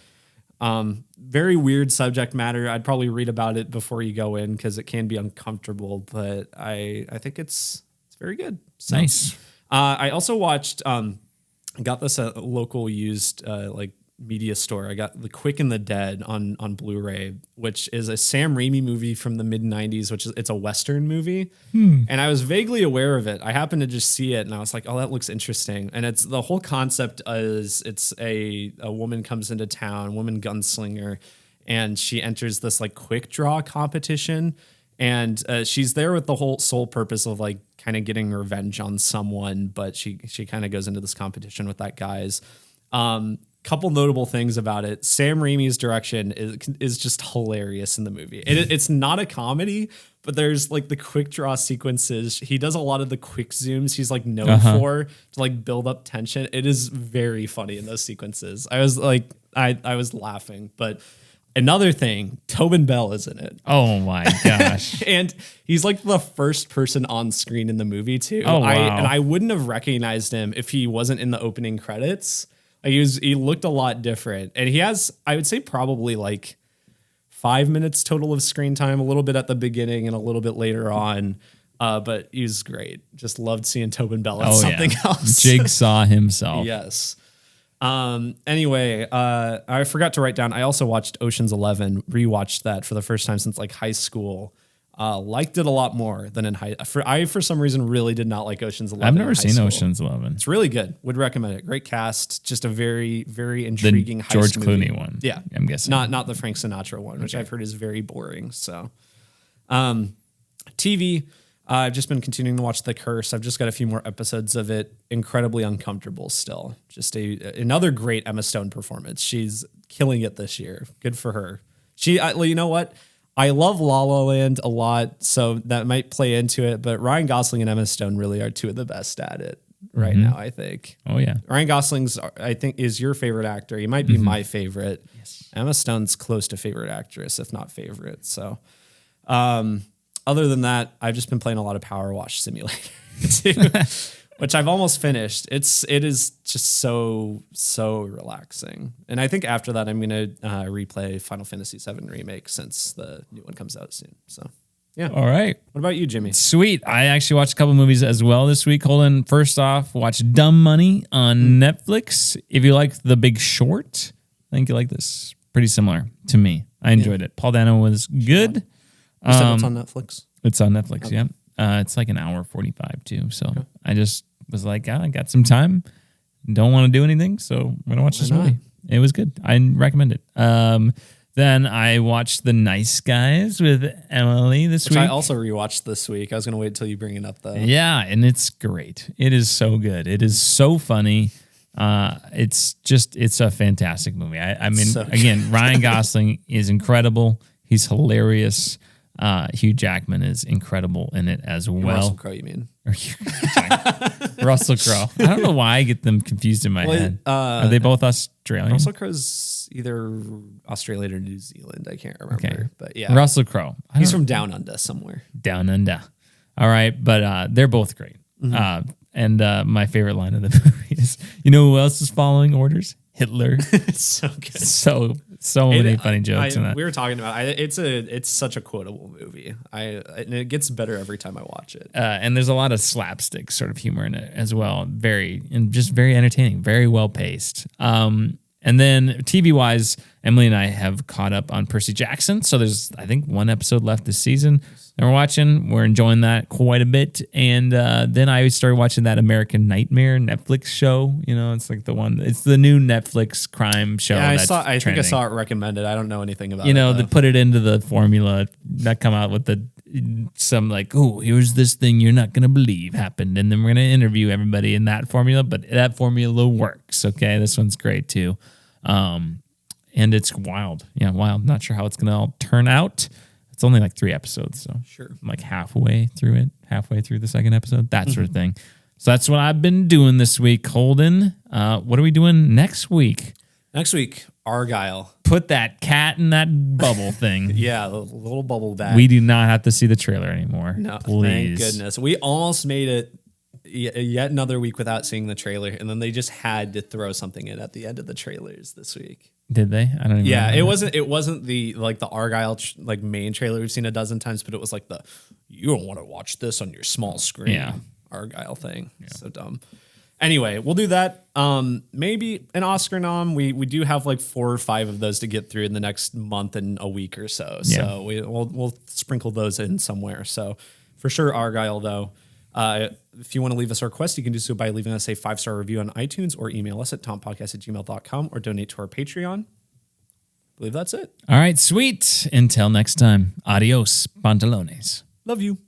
Very weird subject matter. I'd probably read about it before you go in because it can be uncomfortable, but I think it's very good. So, Nice. I also watched, got this at a local used like media store. I got The Quick and the Dead on Blu-ray, which is a Sam Raimi movie from the mid-90s, it's a Western movie. And I was vaguely aware of it. I happened to just see it and I was like, oh, that looks interesting. And it's the whole concept is it's a woman comes into town, woman gunslinger, and she enters this like quick draw competition. And she's there with the whole sole purpose of like kind of getting revenge on someone, but she kind of goes into this competition with that guy's. Couple notable things about it. Sam Raimi's direction is just hilarious in the movie. It's not a comedy, but there's like the quick draw sequences. He does a lot of the quick zooms he's like known for to like build up tension. It is very funny in those sequences. I was like, I was laughing, but another thing, Tobin Bell is in it. Oh my gosh. And he's like the first person on screen in the movie too. Oh, wow. I wouldn't have recognized him if he wasn't in the opening credits. He looked a lot different. And he has, I would say, probably like 5 minutes total of screen time, a little bit at the beginning and a little bit later on. But he's great. Just loved seeing Tobin Bell as something else. Jigsaw himself. Yes. Anyway, I forgot to write down. I also watched Ocean's 11, rewatched that for the first time since like high school. Liked it a lot more than in I for some reason really did not like Ocean's 11. I've never seen Ocean's 11. It's really good. Would recommend it. Great cast. Just a very, very intriguing The George heist movie. Clooney one. Yeah. I'm guessing. Not the Frank Sinatra one, which I've heard is very boring. So, TV, I've just been continuing to watch The Curse. I've just got a few more episodes of it. Incredibly uncomfortable still. Just another great Emma Stone performance. She's killing it this year. Good for her. You know what? I love La La Land a lot, so that might play into it. But Ryan Gosling and Emma Stone really are two of the best at it right now, I think. Oh, yeah. Ryan Gosling's, I think, is your favorite actor. He might be my favorite. Yes. Emma Stone's close to favorite actress, if not favorite. So, other than that, I've just been playing a lot of Power Wash Simulator too, which I've almost finished. It is just so relaxing. And I think after that, I'm going to replay Final Fantasy VII Remake since the new one comes out soon. So, yeah. All right. What about you, Jimmy? Sweet. I actually watched a couple movies as well this week. Holden, first off, watch Dumb Money on Netflix. If you like The Big Short, I think you like this. Pretty similar to me. I enjoyed it. Paul Dano was good. You said it's on Netflix? It's on Netflix, Okay. yeah. It's like an hour 45 too. So I just was like, I got some time. Don't want to do anything. So I'm going to watch this movie. It was good. I recommend it. Then I watched The Nice Guys with Emily this week. I also rewatched this week. I was going to wait till you bring it up though. Yeah, and it's great. It is so good. It is so funny. It's a fantastic movie. I mean, so again, Ryan Gosling is incredible. He's hilarious. Hugh Jackman is incredible in it as well. Russell Crowe, you mean? Russell Crowe. I don't know why I get them confused in my head. Are they both Australian? Russell Crowe's either Australia or New Zealand. I can't remember. Okay. But yeah. Russell Crowe. He's from Down Under somewhere. Down Under. All right. But they're both great. And my favorite line of the movie is, you know who else is following orders? Hitler. It's so good. So many funny jokes in that. We were talking about it's such a quotable movie. And it gets better every time I watch it. And there's a lot of slapstick sort of humor in it as well. Just very entertaining, very well paced. And then TV wise, Emily and I have caught up on Percy Jackson. So there's, I think, one episode left this season. And we're enjoying that quite a bit. And then I started watching that American Nightmare Netflix show. You know, it's like it's the new Netflix crime show. Yeah, I think I saw it recommended. I don't know anything about it. You know, they put it into the formula, not come out with some like, oh, here's this thing you're not going to believe happened. And then we're going to interview everybody in that formula, but that formula works. Okay. This one's great too. And it's wild. Yeah, wild. Not sure how it's going to all turn out. It's only like 3 episodes, so sure. I'm like halfway through the second episode, that sort of thing. So that's what I've been doing this week. Holden, what are we doing next week? Next week, Argyle. Put that cat in that bubble thing. Yeah, the little bubble bag. We do not have to see the trailer anymore. No, please. Thank goodness. We almost made it yet another week without seeing the trailer, and then they just had to throw something in at the end of the trailers this week. Did they? I don't even know. It wasn't the Argyle main trailer we've seen a dozen times, but it was like you don't want to watch this on your small screen Argyle thing. Yeah. So dumb. Anyway, we'll do that. Maybe an Oscar nom. We do have like 4 or 5 of those to get through in the next month and a week or so. Yeah. So we'll sprinkle those in somewhere. So for sure, Argyle though. If you want to leave us a request, you can do so by leaving us a 5-star review on iTunes or email us at tompodcast@gmail.com or donate to our Patreon. I believe that's it. All right, sweet. Until next time. Adios, pantalones. Love you.